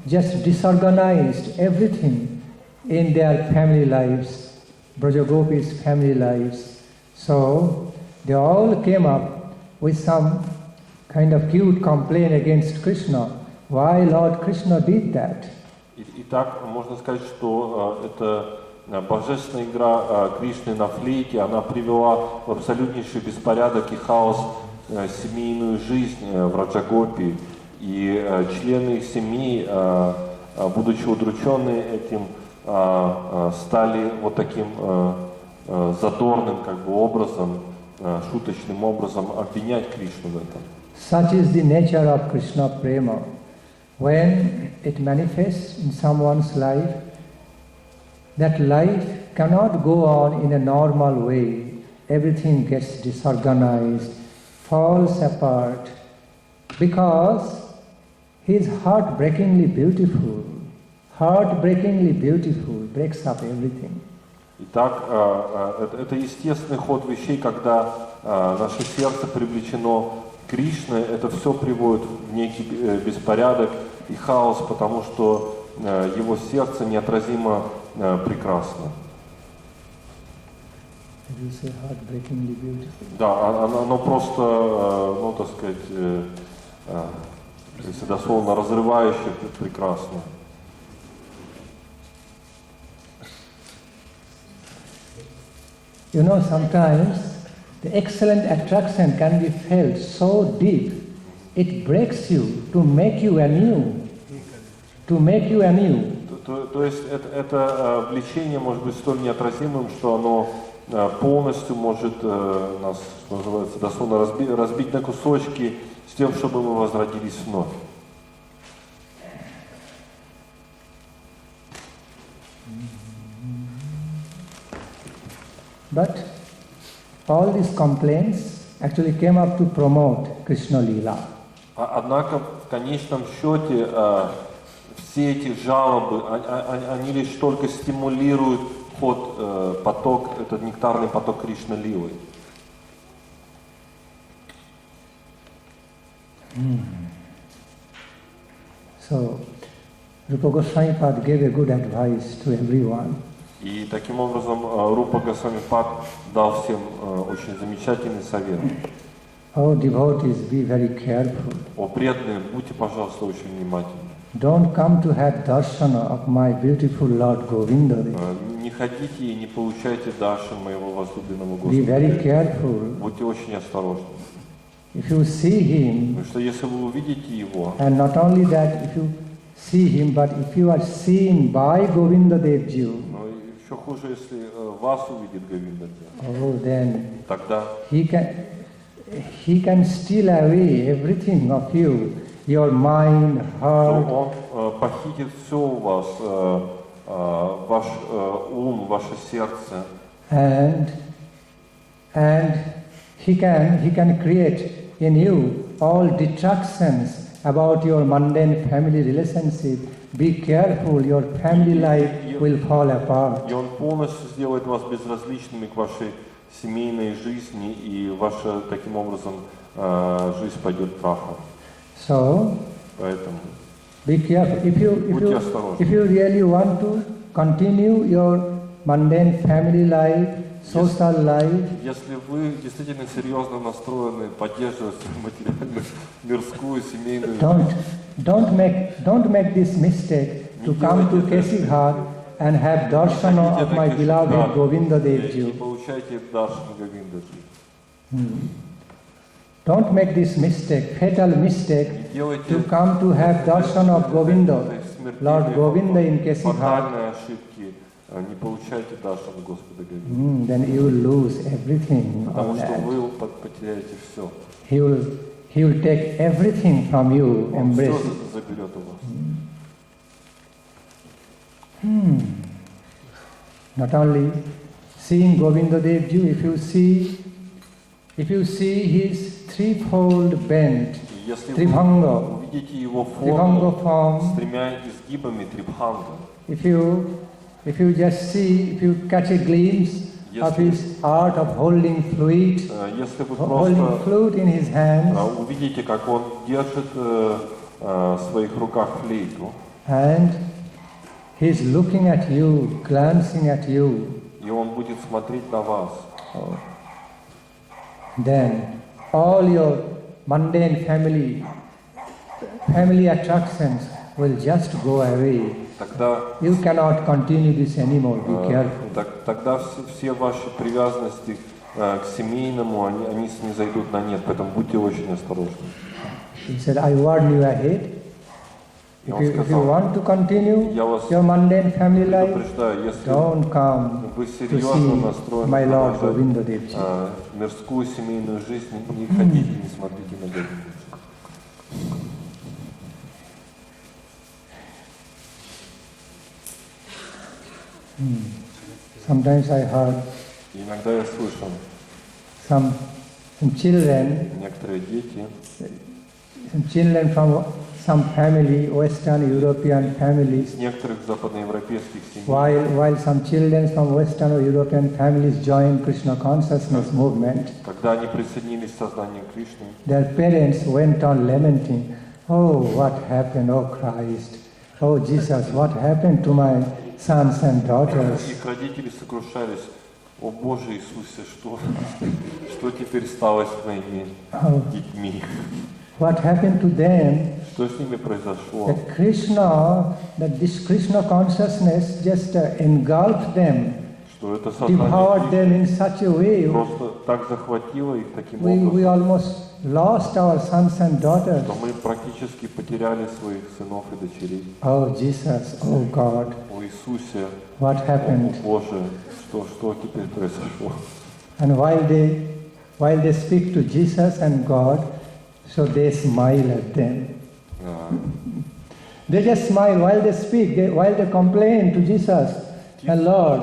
just disorganized everything in their family lives, Brajagopis' family lives. So they all came up with some kind of cute complaint against Krishna. Why Lord Krishna did that? Итак, можно сказать, что эта божественная игра Кришны на флейте, она привела в абсолютнейший беспорядок и хаос семейную жизнь в Раджагопи. И члены их семьи, будучи удрученные этим, стали вот таким задорным как бы образом, шуточным образом обвинять Кришну в этом. Such is the nature of Krishna prema. When it manifests in someone's life, that life cannot go on in a normal way. Everything gets disorganized, falls apart, because he is heartbreakingly beautiful, breaks up everything. Итак, это естественный ход вещей, когда наше сердце привлечено Кришной, это все приводит в некий беспорядок и хаос, потому что его сердце неотразимо прекрасно. Да, оно просто, ну так сказать, если дословно разрывающе прекрасно. You know, sometimes the excellent attraction can be felt so deep, it breaks you to make you anew. То есть это влечение может быть столь неотразимым, что оно полностью может нас, что называется, дословно разбить на кусочки с тем, чтобы мы возродились вновь. But all these complaints actually came up to promote Krishna Leela. Однако в конечном счете все эти жалобы, они лишь только стимулируют поток, этот нектарный поток Кришна Лилы. So, Rupa Goswami Pad gave a good advice to everyone. И таким образом Рупа Госвами Пад дал всем очень замечательный совет. Oh, devotees, be very careful. О, преданные, будьте, пожалуйста, очень внимательны. Don't come to have darshana of my beautiful Lord Govinda. Не ходите и не получайте даршан моего возлюбленного Be very Господа. careful. Будьте очень осторожны. If you see him, Потому что если вы увидите его, and not only that, if you see him, but if you are seen by Govinda Devji, но еще хуже, если вас увидит Говинда, oh, then тогда he can steal away everything of you, your mind, heart, то он похитит все у вас, ваш ум, ваше сердце, and he can create in you all detractions about your mundane family relationship. Be careful, your family life will fall apart. и он полностью сделает вас безразличными к вашей семейной жизни, и ваша, таким образом, жизнь пойдет прахом. So, Поэтому be careful. будьте осторожны. If you really want to continue your mundane family life, social life, Если вы действительно серьезно настроены поддерживать материальную, мирскую, семейную жизнь, don't make this mistake to come to Kesighat and have darshana of my beloved Govinda не Devji. получайте даршан Говиндаджи. Don't make this mistake, fatal mistake, Не делайте to come to have darshan of Govinda, этой Lord Govinda in смертельной, Kesighat. фатальной ошибки. Не получайте даршан Господа Говинда. Then you will lose everything Потому of что that. вы потеряете все. He will take everything from you, Он все embrace it. заберет у вас. Not only seeing Govinda Devji, if you see his threefold bent, И если вы Tribhanga, увидите его Tribhanga форму form, с тремя изгибами трибханга, if you just see, if you catch a glimpse of his art of holding fluid, если вы holding просто flute in his hands, увидите, как он держит в своих руках флейту, and he's looking at you, glancing at you, и он будет смотреть на вас, then all your mundane family attractions will just go away. тогда, You cannot continue this anymore. Be careful. тогда все ваши привязанности к семейному, они снизойдут на нет, поэтому будьте очень осторожны. He said, I warn you ahead. И он If you сказал, want to continue я вас your mundane family life, предупреждаю, если don't come вы to серьезно see настроены my Lord продолжать Govinda Devji. мирскую семейную жизнь, не ходите, не смотрите на Говиндаджи. Sometimes I heard Иногда я слышал, some children некоторые дети, from some family, Western European families, из некоторых западноевропейских семей, while some children from Western or European families joined Krishna consciousness movement, когда они присоединились к сознанию Кришны, their parents went on lamenting, oh, what happened, oh Christ, oh Jesus, what happened to my sons and daughters? их родители сокрушались: «О Боже Иисусе, что теперь стало с моими детьми? What happened to them? Что с ними произошло?» That this Krishna consciousness just engulfed them, Что это devoured сознание them in such a way. просто так захватило их таким We образом, almost lost our sons and daughters. что мы практически потеряли своих сынов и дочерей. Oh Jesus, oh God, О Иисусе, what о happened? Боже, что теперь произошло? And while they speak to Jesus and God, so they smile at them. They just smile while they speak, while they complain to Jesus and Lord.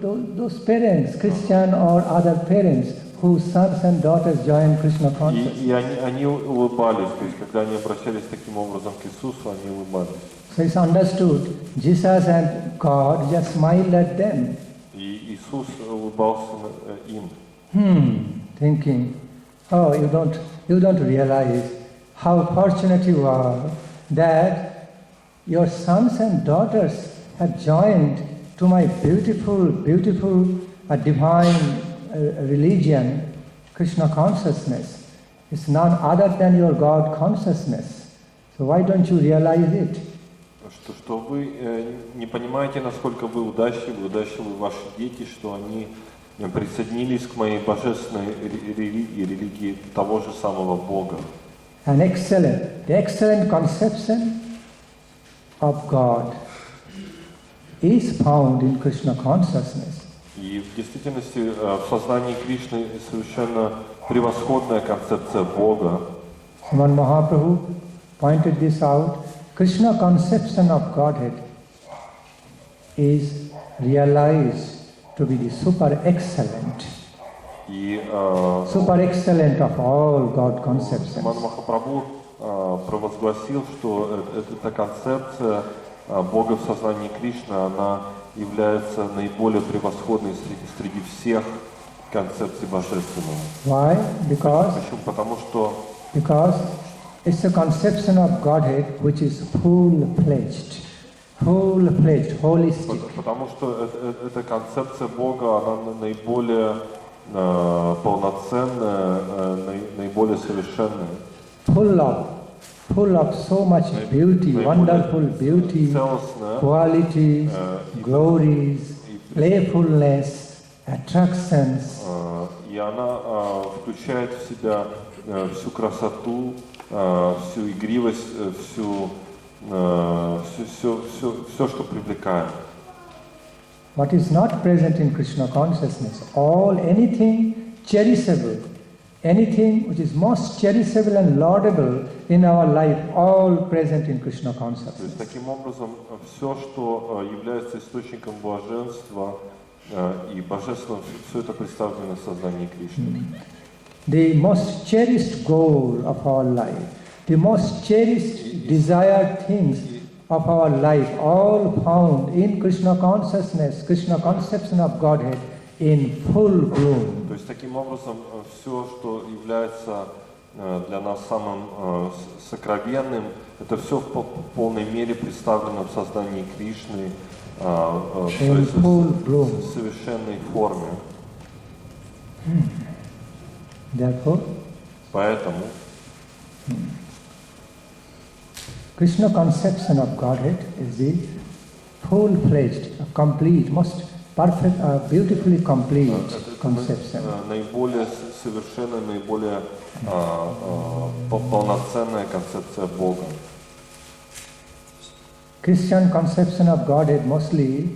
Those parents, Christian or other parents, whose sons and daughters join Krishna consciousness. И они улыбались, то есть когда они обращались таким образом к Иисусу, они улыбались. So it's understood, Jesus and God just smiled at them. И Иисус улыбался им. Thinking, oh, you don't realize how fortunate you are that your sons and daughters have joined to my beautiful divine religion, Krishna consciousness. It's none other than your God consciousness. So why don't you realize it? Что вы не понимаете, насколько вы удачливы ваши дети, что они присоединились к моей божественной религии того же самого Бога. The excellent conception of God is found in Krishna consciousness. И в действительности в сознании Кришны совершенно превосходная концепция Бога. Sriman Mahaprabhu pointed this out. Krishna conception of Godhead is realized to be the super excellent of all God conceptions. Сримад Махапрабху провозгласил, что эта концепция Бога в сознании Кришны, она является наиболее превосходной среди всех концепций божественного. Why? Почему? Потому что it's a conception of Godhead which is full-fledged, holistic. Потому что эта концепция Бога, она наиболее полноценная, наиболее совершенная. Full of so much beauty, wonderful beauty, qualities, glories, playfulness, attractions. И она включает в себя всю красоту, всю игривость, все, что привлекает. What is not present in Krishna consciousness? Anything cherishable, anything which is most cherishable and laudable in our life, all present in Krishna То consciousness. есть таким образом все, что является источником блаженства и божественного, все это представлено в сознании Кришны. The most cherished goal of our life, the most cherished desired things of our life, all found in Krishna consciousness, Krishna conception of Godhead in full bloom. То есть таким образом все, что является для нас самым сокровенным, это все в полной мере представлено в сознании Кришны в совершенной форме. Therefore, Поэтому Krishna conception of Godhead is the full-fledged, complete, most perfect, beautifully complete conception. наиболее совершенная, наиболее полноценная концепция Бога. Christian conception of Godhead mostly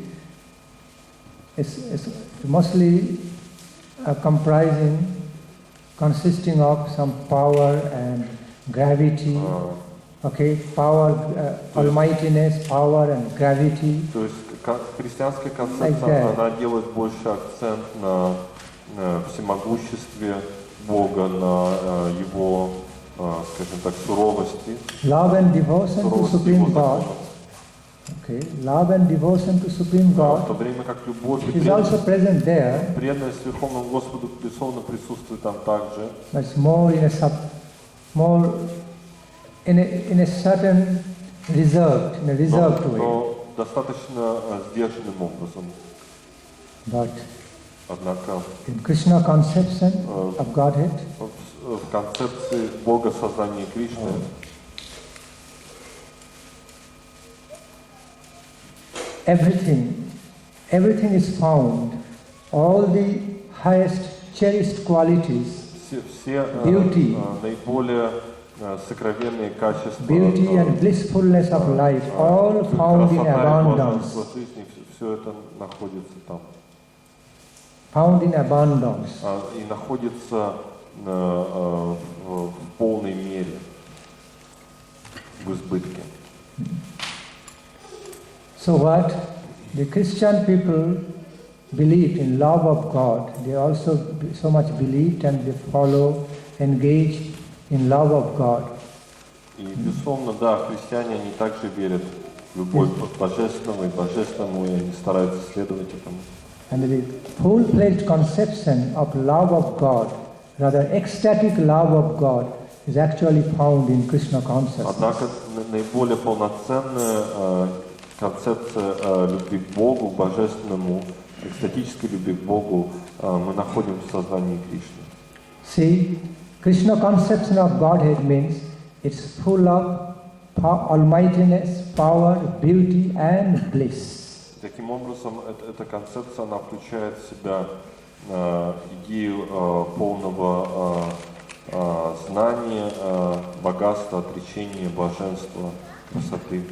consisting of some power and gravity. Power, almightiness, power and gravity. То есть христианская концепция, она делает больше акцент на всемогуществе Бога, на его, скажем так, суровости. Love and devotion to Supreme God. Love and devotion to Supreme God в то время как любовь и is also present there. преданность Верховному Господу безусловно присутствует там также. But it's more in a certain reserved way. Но достаточно сдержанным образом. But однако in Krishna conception of Godhead, в концепции Бога сознания Кришны everything is found, all the highest cherished qualities, все beauty, наиболее сокровенные качества, beauty and blissfulness of life, all found in abundance. Все это находится там. Found in abundance. И находится в полной мере, в избытке. So what? The Christian people believed in love of God. They also so much believed and they follow, engaged in love of God. И, безусловно, да, христиане, они также верят в любовь к Божественному и Божественному, и они стараются следовать этому. And the full-fledged conception of love of God, rather ecstatic love of God, is actually found in Krishna consciousness. Однако наиболее полноценная концепция любви к Богу, Божественному, экстатической любви к Богу мы находим в сознании Кришны. See, Krishna conception of Godhead means it's full of almightiness, power, beauty and bliss. Таким образом, эта концепция, она включает в себя идею полного знания, богатства, отречения, блаженства, красоты.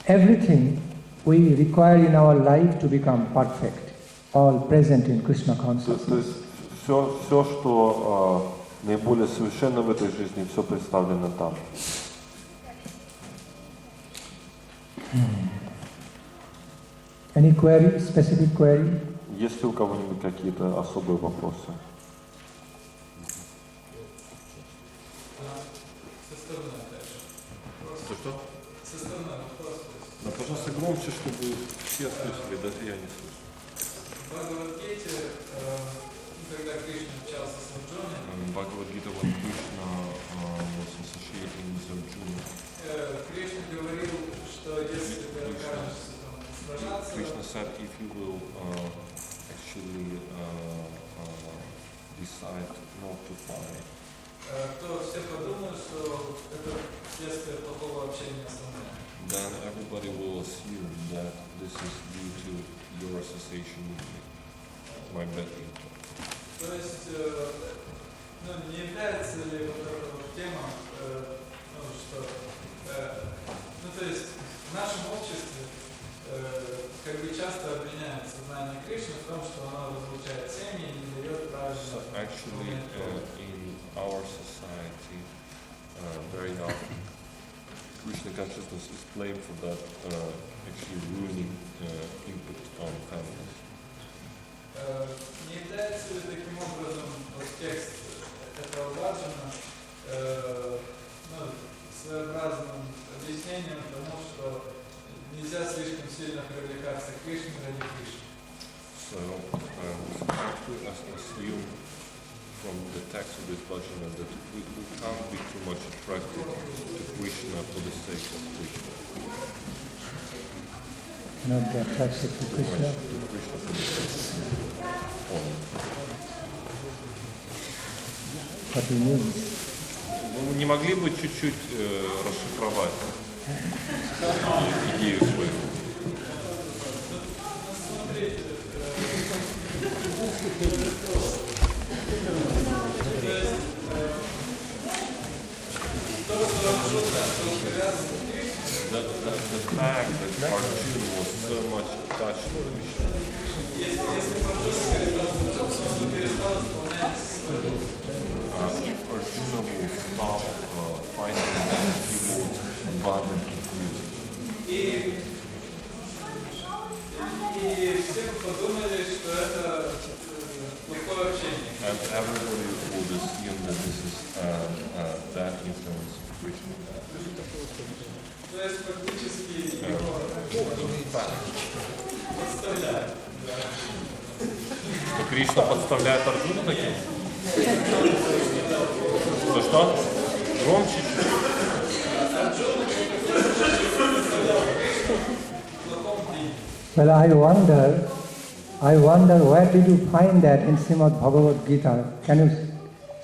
Everything we require in our life to become perfect, all present in Krishna consciousness. То есть все, что наиболее совершенно в этой жизни, все представлено там. Any query, specific query? Есть ли у кого-нибудь какие-то особые вопросы? Что? Ну, пожалуйста, громче, чтобы все слышали, даже я не слышу. В Бхагавад-гите, когда Кришна общался с Арджуной, Бхагавад-гита, when Krishna was associating with Arjuna, Кришна говорил, что если ты окажешься там сражаться, Krishna said, if you will actually decide not to fight, то все подумают, что это следствие плохого общения со мной. then everybody will assume that this is due to your association with me, my bad influence. То есть, не является ли вот эта вот тема, что, то есть в нашем обществе как бы часто обвиняют сознание Кришны в том, что оно разлучает семьи и не дает правильного. So actually, in our society, very often, Krishna consciousness is blamed for that, actually ruining input on families. Не является ли таким образом вот текст этого Баджана своеобразным объяснением тому, что нельзя слишком сильно привлекаться к Кришне ради Кришны? So we have to assume from the text of this bhajana that we can't be too much attracted to Krishna for the sake of Krishna. Not be attracted to Krishna. What do you mean? Ну, не могли бы чуть-чуть расшифровать идею свою? The fact that Arjuna was so much attached to Krishna. If Arjuna will stop fighting, he will abandon confusion. And everybody would assume that this is bad influence of Krishna. Что Кришна подставляет Арджуну таким? Что? Громче чуть-чуть. Well, I wonder where did you find that in Srimad Bhagavad Gita? Can you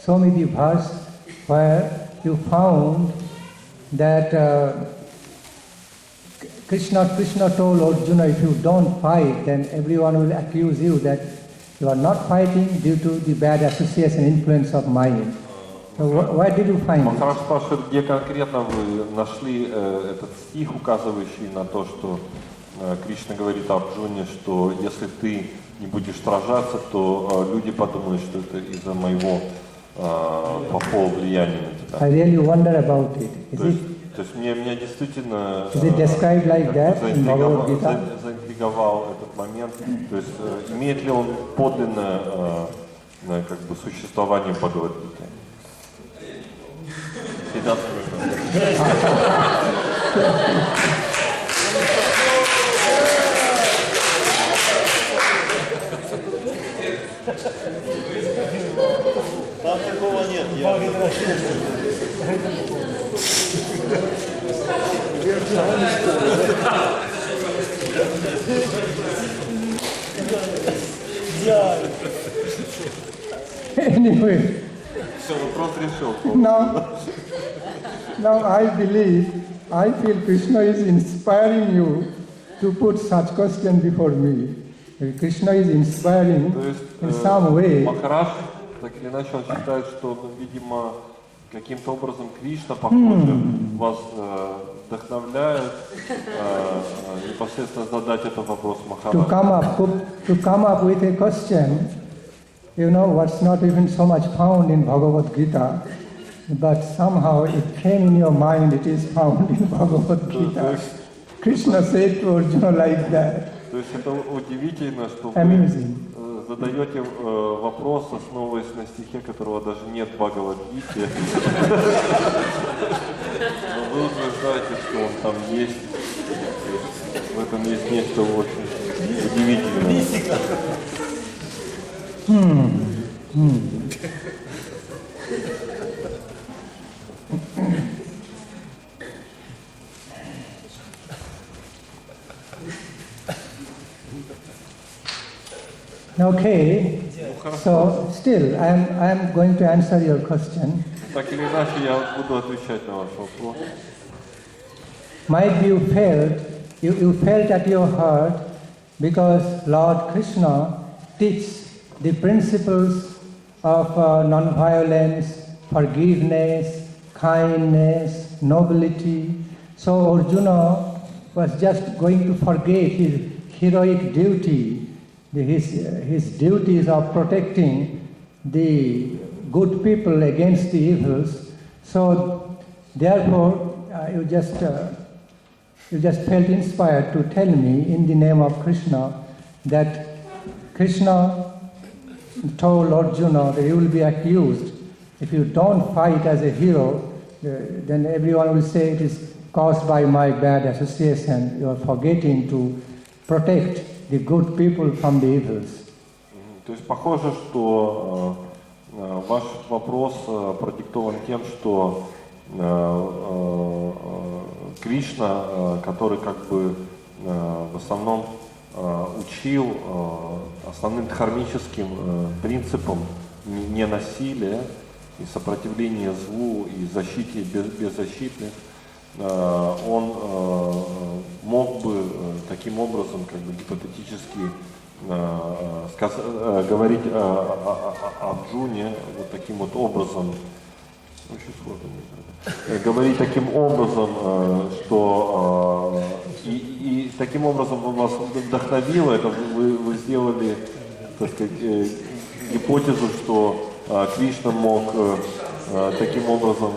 show me the verse where you found that Krishna told Arjuna, if you don't fight, then everyone will accuse you that you are not fighting due to the bad association influence of mind. So where did you find it? Maharaj спрашивает, где конкретно вы нашли этот стих, указывающий на то, что Кришна говорит Арджуне, что если ты не будешь сражаться, то люди подумают, что это из-за моего плохого влияния на тебя. I really wonder about it. То То есть меня действительно Is it described like that in Bhagavad Gita? заинтриговал этот момент. То есть имеет ли он подлинное как бы существование Бхагавад-гиты? Там такого нет. Anyway, Все, вопрос решил. now I feel Krishna is inspiring you to put such question before me. Krishna is inspiring То есть in some way. Махарадж, так или иначе, он считает, что, видимо, каким-то образом Кришна, похоже, вас вдохновляет непосредственно задать этот вопрос To Махараджу. come up with a question, you know, what's not even so much found in Bhagavad Gita, but somehow it came in your mind, it is found in Bhagavad Gita. Krishna said to Arjuna like that. То есть это удивительно, что вы Amusing. задаете вопрос, основываясь на стихе, которого даже нет в Бхагавад-гите. Но вы утверждаете, что он там есть. В этом есть нечто очень удивительное. Okay, so still I am going to answer your question. Так или иначе, я буду отвечать на ваш вопрос. Might you felt at your heart because Lord Krishna teaches the principles of non-violence, forgiveness, kindness, nobility. So Arjuna was just going to forget his heroic duty, his duties of protecting the good people against the evils. So therefore, you just felt inspired to tell me in the name of Krishna that Krishna told Arjuna that you will be accused. If you don't fight as a hero, then everyone will say it is caused by my bad association. You are forgetting to protect the good people from the evils. То есть похоже, что ваш вопрос продиктован тем, что Кришна, который как бы в основном учил основным дхармическим принципом ненасилия и сопротивления злу и защите беззащитных, он мог бы таким образом, как бы гипотетически говорить о Арджуне вот таким вот образом, очень сложно говорить таким образом, что и таким образом он вас вдохновил, это вы сделали, так сказать, гипотезу, что Кришна мог таким образом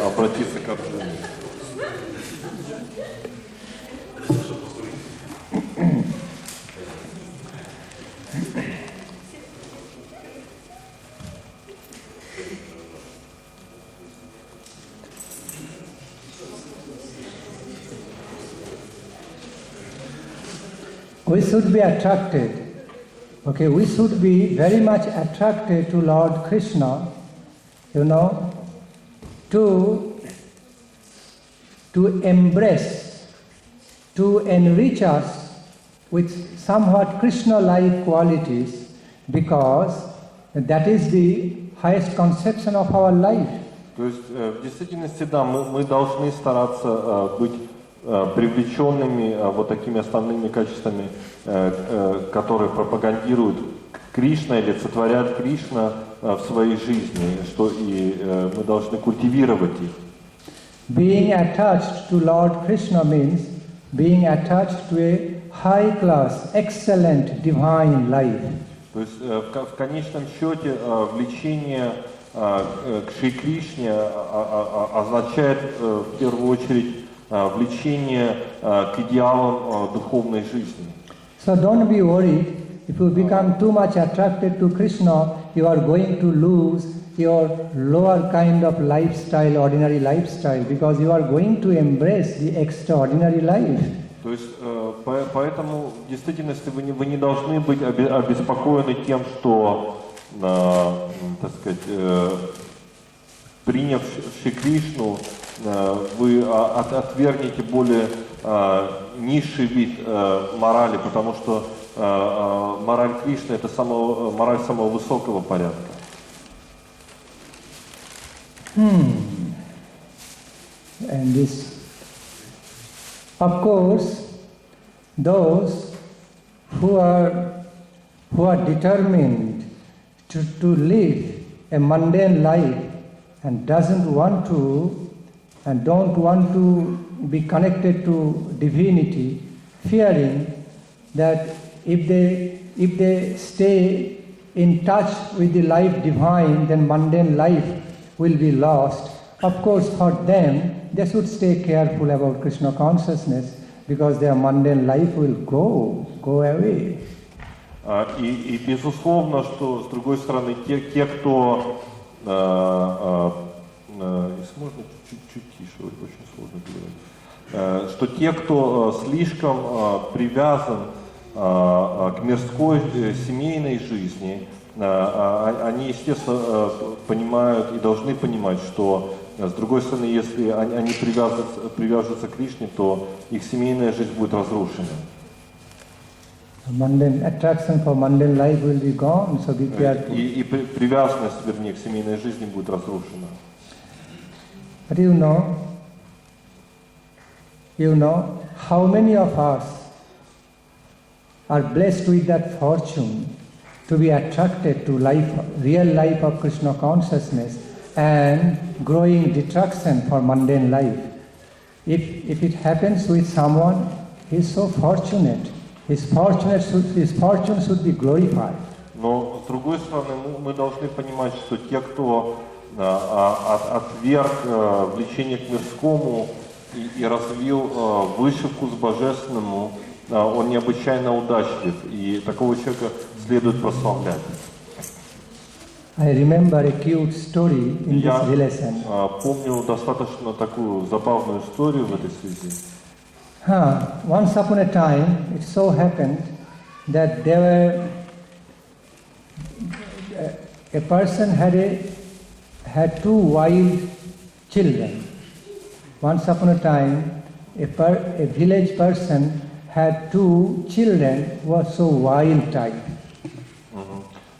обратиться к Арджуне. We should be attracted, okay, we should be very much attracted to Lord Krishna, you know, to embrace, to enrich us with somewhat Krishna-like qualities, because that is the highest conception of our life. То есть в действительности, да, мы должны стараться быть привлеченными вот такими основными качествами, которые пропагандируют Кришна или олицетворяют Кришна в своей жизни, что и мы должны культивировать их. Being attached to Lord Krishna means being attached to a high class, excellent divine life. То есть в конечном счете влечение к Шри Кришне означает в первую очередь влечение к идеалам духовной жизни. So don't be worried. If you become too much attracted to Krishna, you are going to lose your lower kind of lifestyle, ordinary lifestyle, because you are going to embrace the extraordinary life. То есть, поэтому в действительности вы не должны быть обеспокоены тем, что, так сказать, приняв Шри Кришну, вы отвергнете более низший вид морали, потому что мораль Кришны — это мораль самого высокого порядка. And this, of course, those who are determined to live a mundane life and don't want to be connected to divinity, fearing that if they stay in touch with the life divine, then mundane life will be lost. Of course, for them, they should stay careful about Krishna consciousness, because their mundane life will go away. И безусловно, что, с другой стороны, те кто... Если можно, чуть тише, очень сложно говорить. Что те, кто слишком привязан к мирской семейной жизни, они, естественно, понимают и должны понимать, что, с другой стороны, если они привяжутся к Кришне, то их семейная жизнь будет разрушена. Attraction for mundane life will be gone, so be careful. И привязанность, вернее, к семейной жизни будет разрушена. But you know, how many of us are blessed with that fortune to be attracted to real life of Krishna consciousness and growing detraction for mundane life. If it happens with someone, he is so fortunate. His fortune should be glorified. Но с другой стороны, мы должны понимать, что те, кто отверг влечение к мирскому и развил высший вкус божественному, он необычайно удачлив, и такого человека следует прославлять. I remember a cute story in this relation. Я помню достаточно такую забавную историю в этой связи. Once upon a time, it so happened that a person had two wild children. Once upon a time, a village person had two children who were so wild type.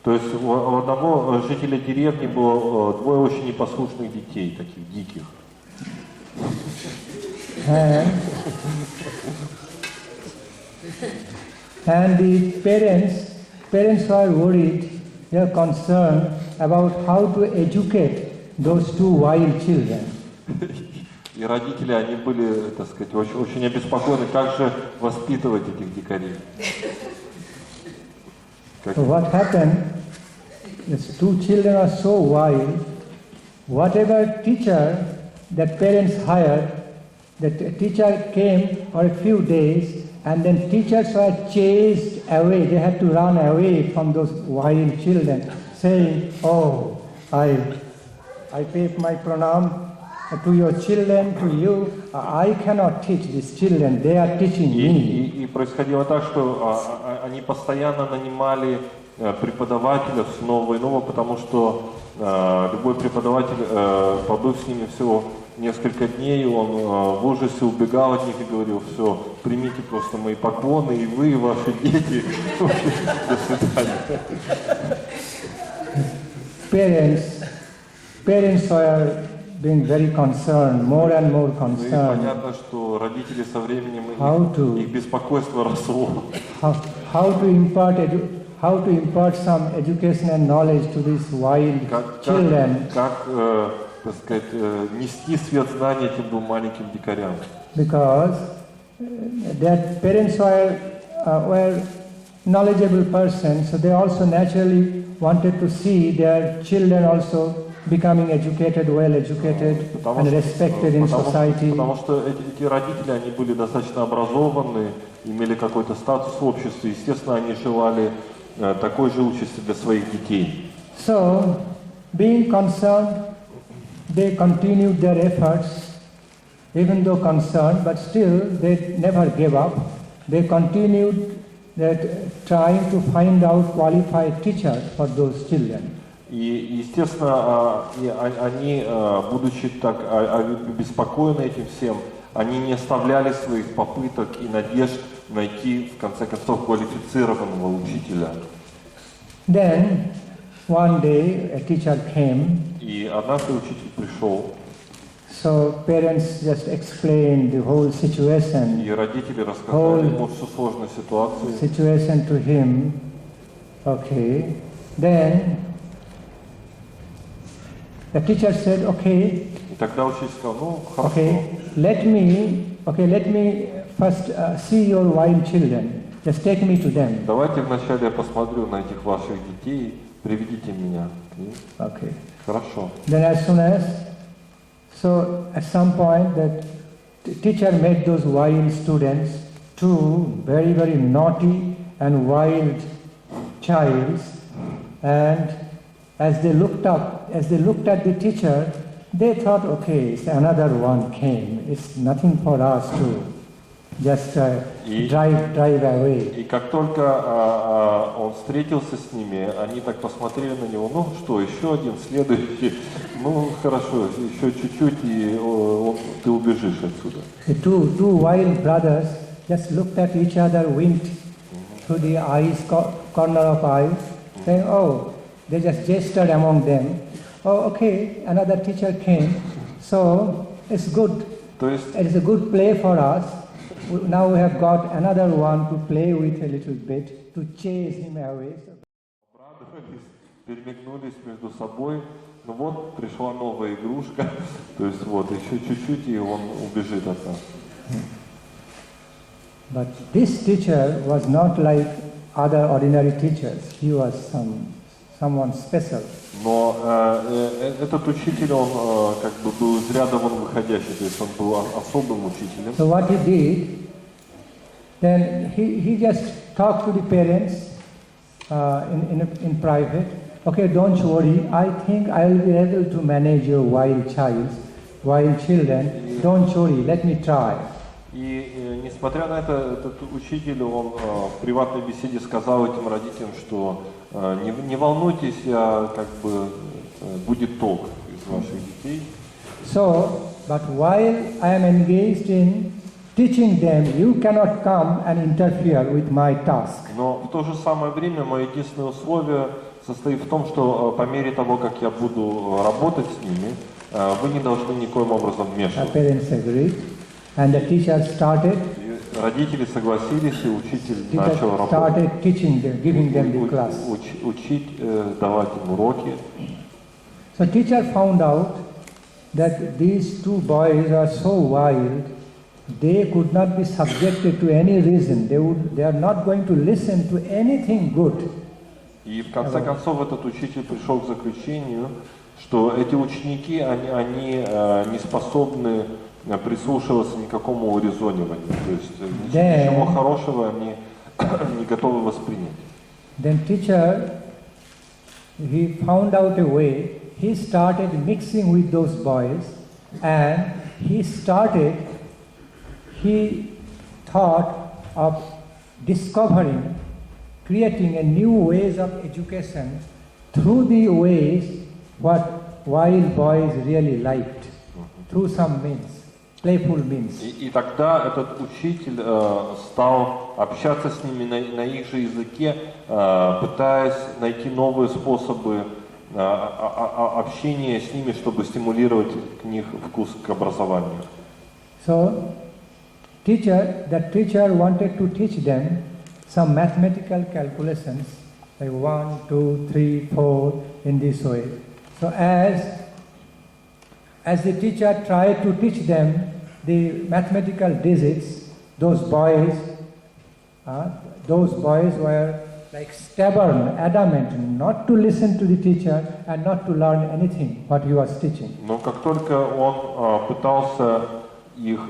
То есть у одного жителя деревни было двое очень непослушных детей, таких диких. And the parents were worried, they are concerned about how to educate those two wild children. И родители, они были, так сказать, очень обеспокоены, как же воспитывать этих дикарей. So what happened? These two children are so wild. Whatever teacher that parents hired, the teacher came for a few days, and then teachers were chased away. They had to run away from those wild children, saying, "Oh, I pay my pranam to your children, to you. I cannot teach these children. They are teaching me." И происходило так, что они постоянно нанимали преподавателя снова и снова, потому что любой преподаватель, побыв с ними всего несколько дней, он в ужасе убегал от них и говорил: все, примите просто мои поклоны, и вы, и ваши дети. До свидания. Parents are being very concerned, more and more concerned. Понятно, что родители со временем их беспокойство росло. How to impart some education and knowledge to these wild children. Как, так сказать, нести свет знаний этим двум маленьким дикарям. Because their parents were knowledgeable persons, so they also naturally wanted to see their children also becoming educated, well educated, and respected in society. Потому что эти родители, они были достаточно образованы, имели какой-то статус в обществе. Естественно, они желали такой же участи для своих детей. So, being concerned, they continued their efforts, even though concerned, but still they never gave up. They continued trying to find out qualified teachers for those children. И, естественно, они, будучи так обеспокоены этим всем, они не оставляли своих попыток и надежд найти, в конце концов, квалифицированного учителя. Then, one day, a teacher came. И однажды учитель пришел. So parents just explained the whole situation. И родители рассказали ему всю сложную ситуацию. Situation to him. Okay. Then the teacher said, okay. И тогда учитель сказал, ну хорошо. Let me first see your wild children. Just take me to them. Давайте вначале я посмотрю на этих ваших детей, приведите меня. Okay. Хорошо. Then as soon as, so at some point that teacher met those wild students, two very, very naughty and wild childs, and as they looked at the teacher, they thought, okay, another one came. It's nothing for us to just drive away. И как только он встретился с ними, они так посмотрели на него, ну что, еще один, следующий, ну хорошо, еще чуть-чуть, и ты убежишь отсюда. The two wild brothers just looked at each other, winked through the eyes, corner of eyes, saying, oh, they just gestured among them. Oh, okay, another teacher came, so it's good. It is a good play for us. Now we have got another one to play with a little bit, to chase him away. Перемигнулись между собой. Ну вот, пришла новая игрушка. То есть вот, еще чуть-чуть, и он убежит от нас. But this teacher was not like other ordinary teachers. He was someone special. Но этот учитель, он как бы был из ряда вон выходящий, то есть он был особым учителем. So what he did, then he just talked to the parents in private. Okay, don't worry. I think I will be able to manage your wild children. Don't worry. Let me try. И несмотря на это, этот учитель, он в приватной беседе сказал этим родителям, что не волнуйтесь, как бы будет толк из ваших детей. So, but while I am engaged in teaching them, you cannot come and interfere with my task. Но в то же самое время мое единственное условие состоит в том, что по мере того, как я буду работать с ними, вы не должны никоим образом вмешиваться. Parents agreed, and the teacher started. Родители согласились, и учитель начал работать. Giving them the class. Учить, давать им уроки. So teacher found out that these two boys are so wild, they could not be subjected to any reason. They are not going to listen to anything good. И в конце концов этот учитель пришел к заключению, что эти ученики, они не способны прислушиваться никакому урезониванию, то есть ничего хорошего они не готовы воспринять. Then teacher, he found out a way. He started mixing with those boys, and he thought of discovering, creating a new ways of education through the ways what wild boys really liked, through some means. И тогда этот учитель стал общаться с ними на их же языке, пытаясь найти новые способы общения с ними, чтобы стимулировать к них вкус к образованию. So, the teacher wanted to teach them some mathematical calculations, like 1, 2, 3, 4, in this way. So as the teacher tried to teach them the mathematical digits, those boys were like stubborn, adamant, not to listen to the teacher and not to learn anything what he was teaching. Но как только он пытался их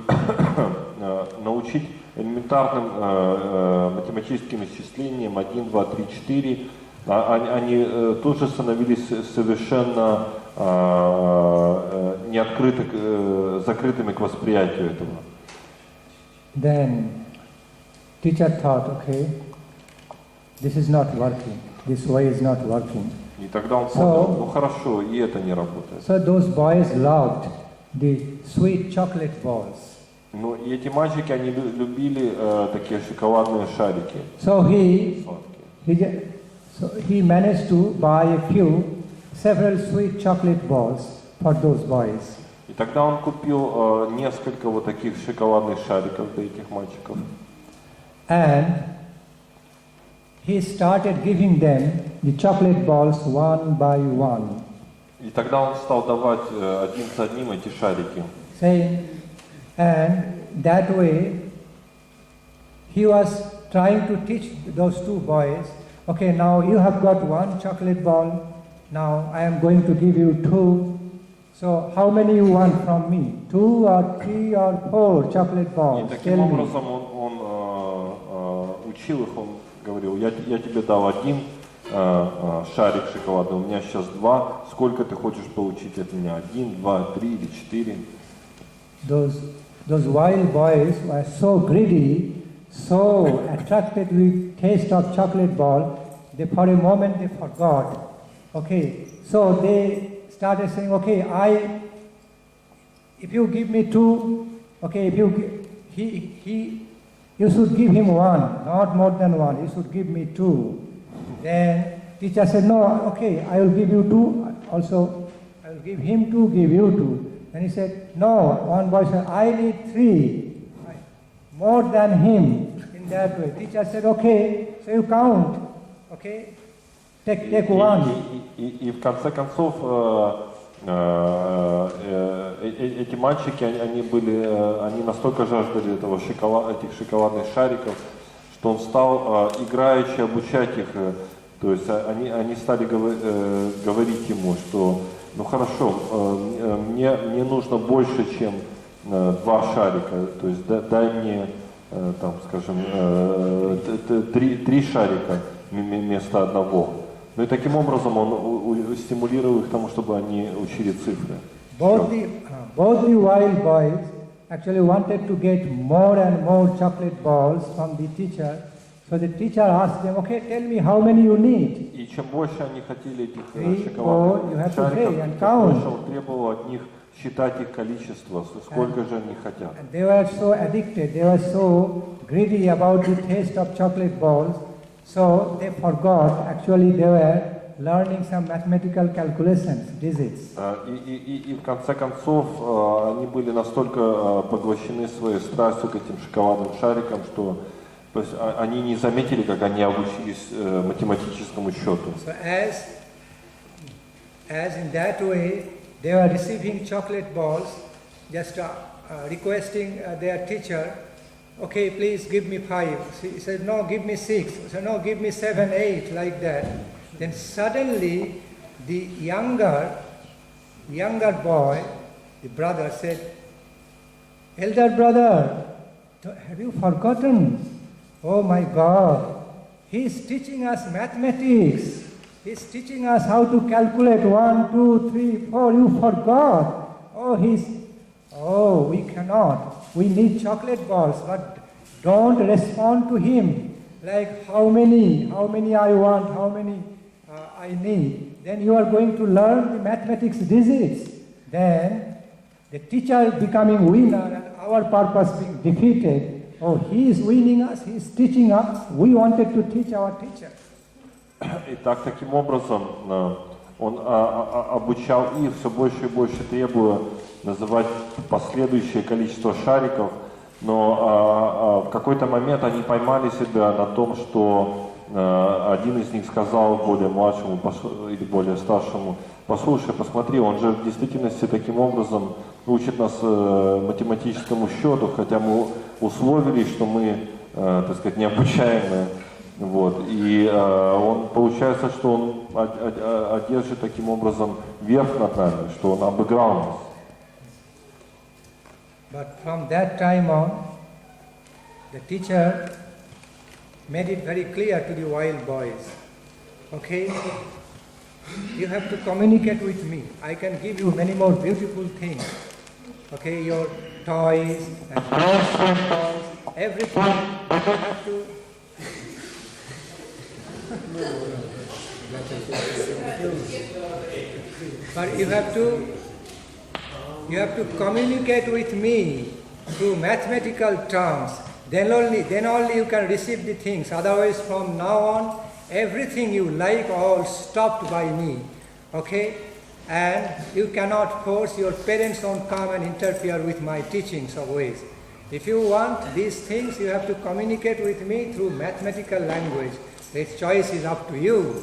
научить элементарным математическим исчислениям 1, 2, 3, 4, они тут же становились совершенно закрытыми к восприятию этого. Then teacher thought, okay, this is not working, this way is not working. И тогда он понял, ну хорошо, и это не работает. So those boys loved the sweet chocolate balls. Ну и эти мальчики, они любили такие шоколадные шарики. So he managed to buy several sweet chocolate balls for those boys. И тогда он купил несколько вот таких шоколадных шариков для этих мальчиков. And he started giving them the chocolate balls one by one. И тогда он стал давать один за одним эти шарики. Saying, and that way he was trying to teach those two boys, okay, now you have got one chocolate ball, now I am going to give you two. So how many you want from me? 2 or 3 or 4 chocolate balls? И таким образом он учил их, он говорил, я тебе дал один шарик шоколадный, у меня сейчас 2, сколько ты хочешь получить от меня? 1, 2, 3 или 4? Those wild boys were so greedy, so attracted with taste of chocolate ball, they for a moment they forgot. Okay, so they started saying, okay, if you give me 2, okay, if you should give him 1, not more than 1, you should give me 2. Then teacher said, no, okay, I will give you 2, also I will give him 2, give you 2. And he said, no, one boy said, I need 3, more than him, in that way. Teacher said, okay, so you count, okay, take 1. И в конце концов эти мальчики, они настолько жаждали этих шоколадных шариков, что он стал играючи обучать их. То есть они стали говорить ему, что ну хорошо, мне нужно больше, чем 2 шарика, то есть дай мне, там, скажем, 3 шарика вместо одного. Ну и таким образом он стимулировал их к тому, чтобы они учили цифры. Both the wild boys actually wanted to get more and more chocolate balls from the teacher. So the teacher asked them, okay, tell me how many you need. И чем больше они хотели этих 3, 4, шоколадных шариков, тем больше он требовал от них считать их количество, сколько же они хотят. And they were so addicted, they were so greedy about the taste of chocolate balls, so they forgot, actually they were learning some mathematical calculations, digits. И в конце концов они были настолько поглощены своей страстью к этим шоколадным шарикам, что то есть они не заметили, как они обучились математическому счету. So as in that way, they were receiving chocolate balls, just requesting their teacher, okay, please give me 5. He said, no, give me 6. He said, no, give me 7, 8, like that. Then suddenly, the younger boy, the brother said, elder brother, have you forgotten? Oh my God, he is teaching us mathematics. He is teaching us how to calculate 1, 2, 3, 4. You forgot. Oh, we cannot. We need chocolate balls, but don't respond to him. Like how many I want, how many I need. Then you are going to learn the mathematics digits. Then the teacher becoming winner and our purpose being defeated. Oh, he is winning us, he is teaching us. We wanted to teach our teacher. Итак, таким образом он обучал их, все больше и больше требуя называть последующее количество шариков, но в какой-то момент они поймали себя на том, что один из них сказал более младшему или более старшему: послушай, посмотри, он же в действительности таким образом учит нас математическому счету, хотя мы условились, что мы, так сказать, необучаемые. Вот. И он, получается, что он одержит таким образом верх над нами, что он обыграл нас. But from that time on, the teacher made it very clear to the wild boys, okay, you have to communicate with me. I can give you many more beautiful things, okay, your toys and toys, everything. You have to but you have to communicate with me through mathematical terms. Then only you can receive the things. Otherwise, from now on, everything you like all stopped by me. Okay? And you cannot force, your parents don't come and interfere with my teachings of ways. If you want these things, you have to communicate with me through mathematical language. Its choice is up to you.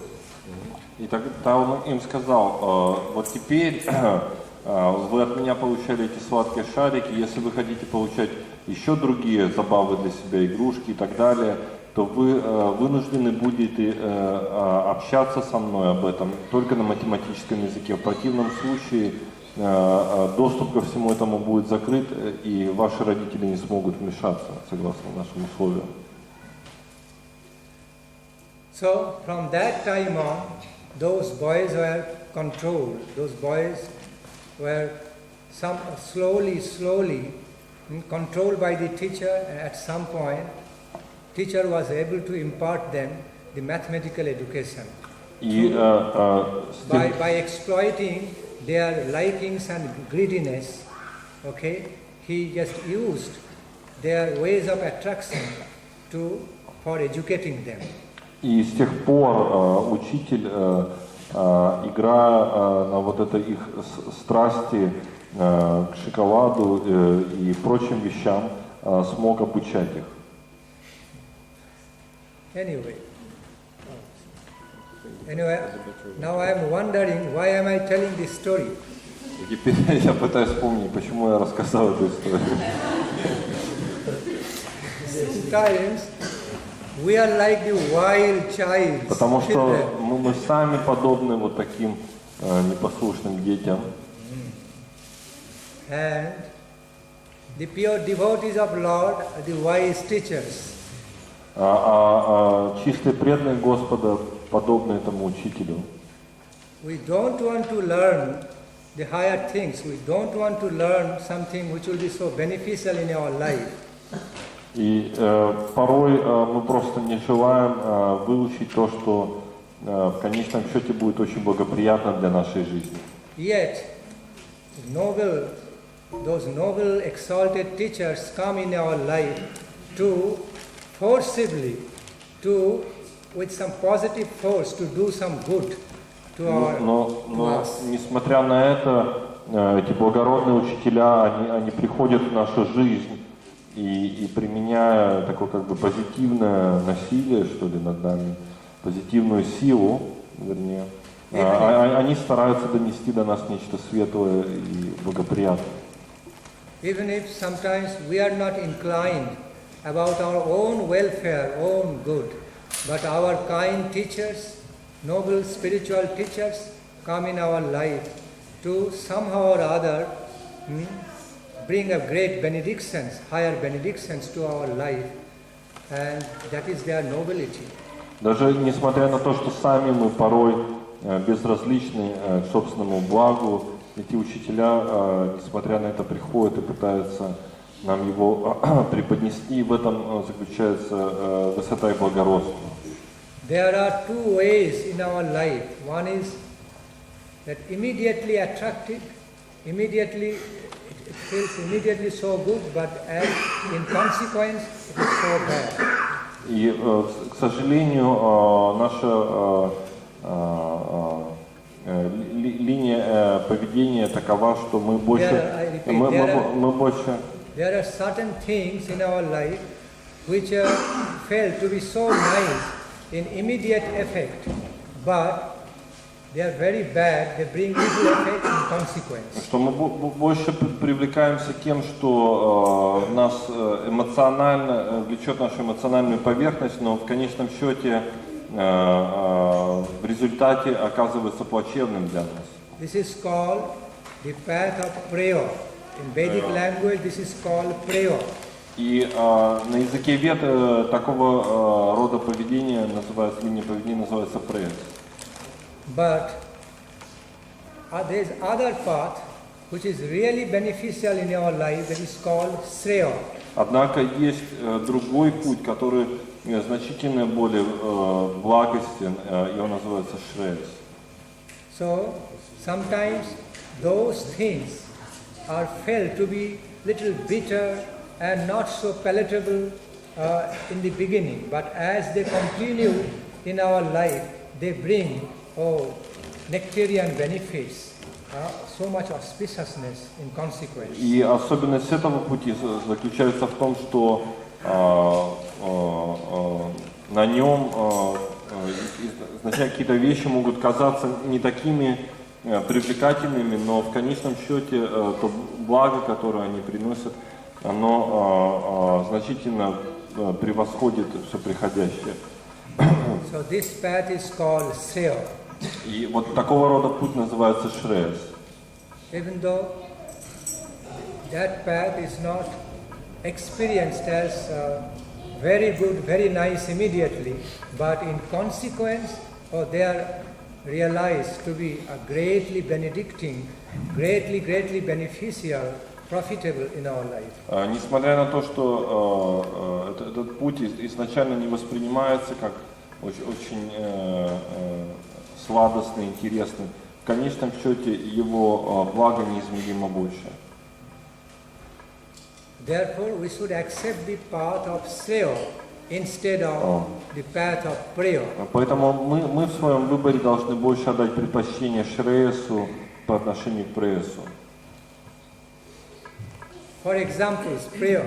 И тогда он им сказал, вот теперь вы от меня получали эти сладкие шарики, если вы хотите получать еще другие забавы для себя, игрушки и так далее, то вы вынуждены будете общаться со мной об этом только на математическом языке. В противном случае доступ ко всему этому будет закрыт, и ваши родители не смогут вмешаться, согласно нашим условиям. So, from that time on, those boys were controlled. Those boys were slowly controlled by the teacher, and at some point, teacher was able to impart them the mathematical education. By exploiting their likings and greediness, okay, he just used their ways of attraction for educating them. И с тех пор учитель, играя на вот этой их страсти к шоколаду и прочим вещам, смог обучать их. Anyway, now I am wondering why am I telling this story? Теперь я пытаюсь вспомнить, почему я рассказал эту историю. Sometimes we are like the wild child. Потому что мы сами подобны вот таким непослушным детям. And the pure devotees of Lord are the wise teachers. Чистые преданные Господа подобны этому учителю. We don't want to learn the higher things. We don't want to learn something which will be so beneficial in our life. И порой мы просто не желаем выучить то, что в конечном счете будет очень благоприятно для нашей жизни. Yet, those noble, exalted teachers come in our life to forcibly, with some positive force, to do some good to us. Несмотря на это, эти благородные учителя, они приходят в нашу жизнь и применяя такое как бы позитивное насилие, что ли, над нами, позитивную силу, вернее, они стараются донести до нас нечто светлое и благоприятное. Even if sometimes we are not inclined about our own welfare, own good, but our kind teachers, noble spiritual teachers come in our life to somehow or other bring a great benedictions, higher benedictions to our life, and that is their nobility. Даже несмотря на то, что сами мы порой безразличны к собственному благу, эти учителя, несмотря на это, приходят и пытаются нам его преподнести, и в этом заключается высота и благородство. There are two ways in our life. One is that immediately attractive, immediately it feels immediately so good, but in consequence it is so bad. И, к сожалению, наша линия поведения такова, что мы больше... There are certain things in our life which are felt to be so nice in immediate effect, but they are very bad, they bring evil effects and consequence. Что мы больше привлекаемся тем, что нас эмоционально влечет нашу эмоциональную поверхность, но в конечном счете в результате оказывается плачевным для нас. This is called the path of prayer. In Vedic language, this is called prayer. И на языке вед такого рода поведения называется, линия поведения называется prayer. But there is other path which is really beneficial in our life, that is called Shreya. Однако есть другой путь, который значительно более благостен, и он называется Shreya. So sometimes those things are felt to be little bitter and not so palatable in the beginning, but as they continue in our life, they bring nectarian benefits, so much auspiciousness in consequence. И особенность этого пути заключается в том, что на нем изначально какие-то вещи могут казаться не такими привлекательными, но в конечном счете то благо, которое они приносят, оно значительно превосходит все приходящее. So this path is called Shreya. И вот такого рода путь называется Shreya. Even though that path is not experienced as very good, very nice immediately, but in consequence, they are realized to be a greatly benedicting, greatly beneficial, profitable in our life. Несмотря на то, что этот путь изначально не воспринимается как очень сладостный, интересный, в конечном счете его благо неизмеримо больше. Therefore, we should accept the path of Shreya instead of the path of prayer. Поэтому мы в своем выборе должны больше отдать предпочтение Шреясу по отношению к Преясу. For examples, prayer.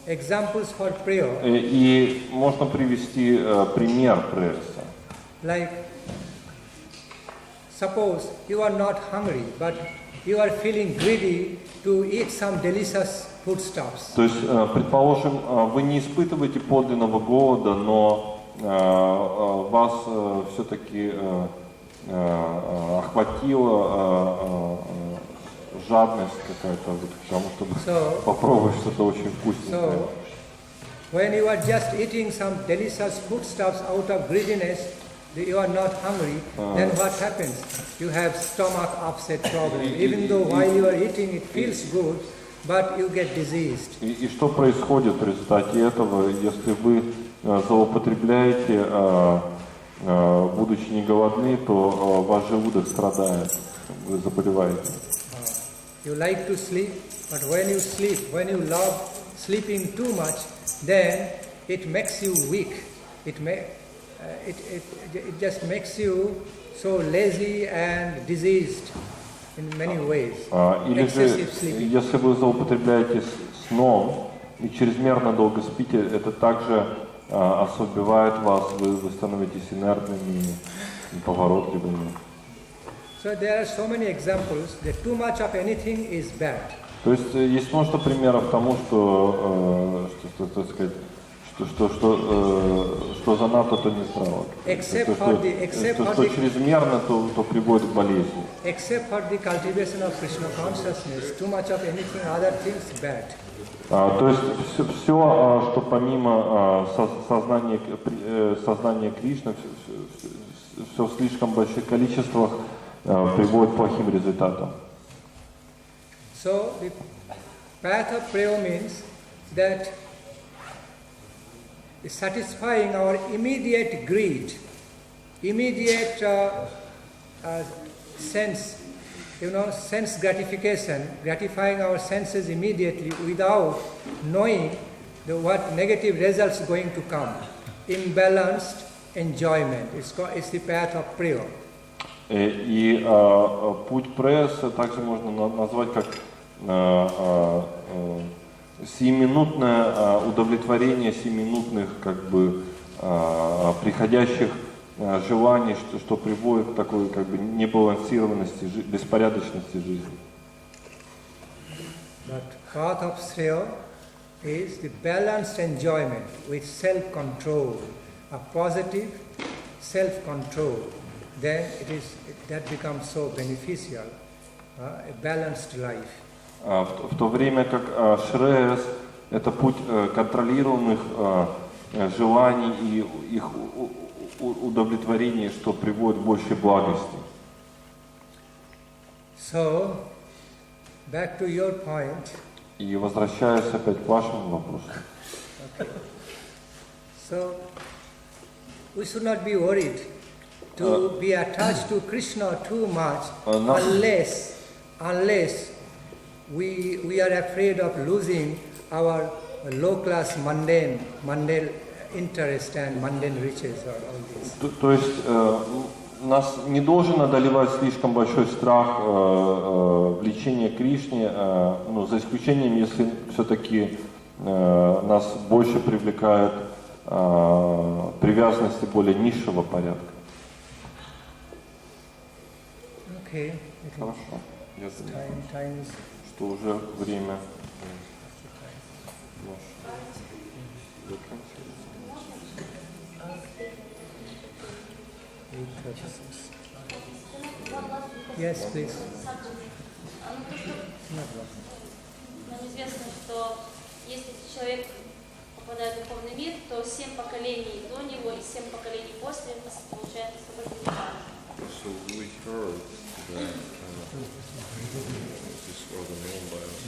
Examples for prayer. И можно привести пример Преяса. Like, suppose you are not hungry, but you are feeling greedy to eat some delicious foodstuffs. То есть, предположим, вы не испытываете подлинного голода, но вас все-таки охватила жадность какая-то к тому, чтобы попробовать что-то очень вкусное. So, when you are just eating some delicious foodstuffs out of greediness, you are not hungry, then what happens? You have stomach upset problem. Even though while you are eating it feels good, but you get diseased. И что происходит в результате этого, если вы злоупотребляете, будучи не голодны, то ваш желудок страдает, вы заболеваете. You like to sleep, but when you sleep, when you love sleeping too much, then it makes you weak. It just makes you so lazy and diseased in many ways. Или же, если вы злоупотребляете сном и чрезмерно долго спите, это также ослабевает вас, вы становитесь инертными, неповоротливыми. So there are so many examples that too much of anything is bad. То есть есть множество примеров тому, что занадто, то не здраво. Что чрезмерно, то приводит к болезни. Except for the cultivation of Krishna consciousness, too much of anything other things bad. То есть все, что помимо сознания Кришны, все в слишком больших количествах приводит к плохим результатам. So the path of prayer means that satisfying our immediate greed, immediate sense gratification, gratifying our senses immediately without knowing what negative results going to come. Imbalanced enjoyment. It's the path of prayer. И путь пресса также можно назвать как сиюминутное удовлетворение сиюминутных приходящих желаний, что приводит к такой как бы небалансированности, беспорядочности жизни. But path of Shreya is the balanced enjoyment with self-control, a positive self-control. Then that becomes so beneficial, a balanced life. В то время как Шреяс – это путь контролируемых желаний и их удовлетворения, что приводит к большей благости. So, back to your point. И возвращаясь опять к вашему вопросу. Okay. So, we should not be worried to be attached to Krishna too much unless we are afraid of losing our low-class mundane interest and mundane riches or all this. То есть нас не должен одолевать слишком большой страх влечения к Кришне, ну, за исключением, если все-таки нас больше привлекают привязанности более низшего порядка. Okay. Хорошо. Я Time is... что уже время. Yes, please. Нам известно, что если человек попадает в духовный мир, то 7 поколений до него и 7 поколений после получает освобождение. So we heard that this order known by us,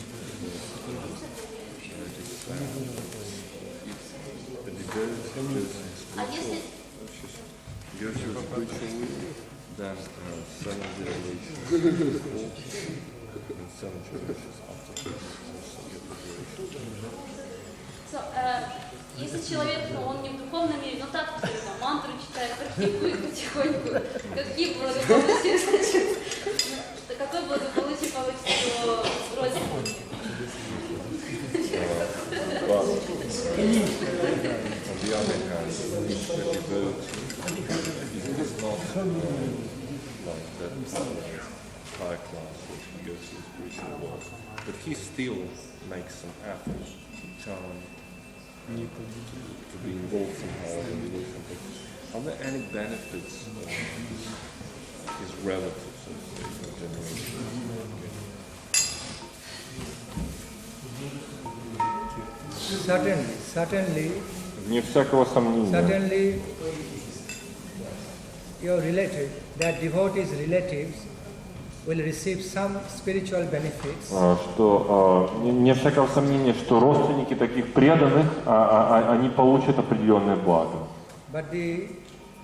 goes through spiritual week, then 7 generations before and 7 generations after. So, если человек, ну, он не в духовном мире, но так, мантру читает, практикует потихоньку, какие благополучия, значит, какое благополучие получится его родственники? On the other hand, each devotee is not like that high class that he goes to the spiritual world, but he still makes some effort to be involved somehow in religion. But are there any benefits of his relatives, so to say, in generation? Certainly. Вне всякого сомнения. Certainly, your relative, that devotees' relatives, will receive some spiritual benefits. Что не всякого сомнения, что родственники таких преданных, они получат определенное благо. But the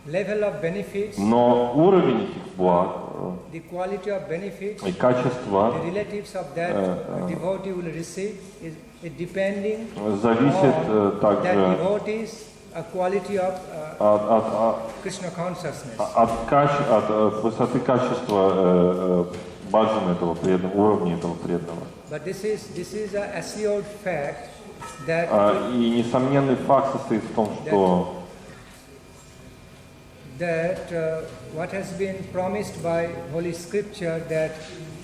level of benefits, но уровень этих благ the quality of benefits, и качество the relatives of that devotee will receive is depending зависит on также that devotee's quality of Krishna consciousness. от высоты качества баджана этого преданного, уровня этого преданного. But this is a assured fact that и несомненный факт состоит в том, что what has been promised by Holy Scripture, that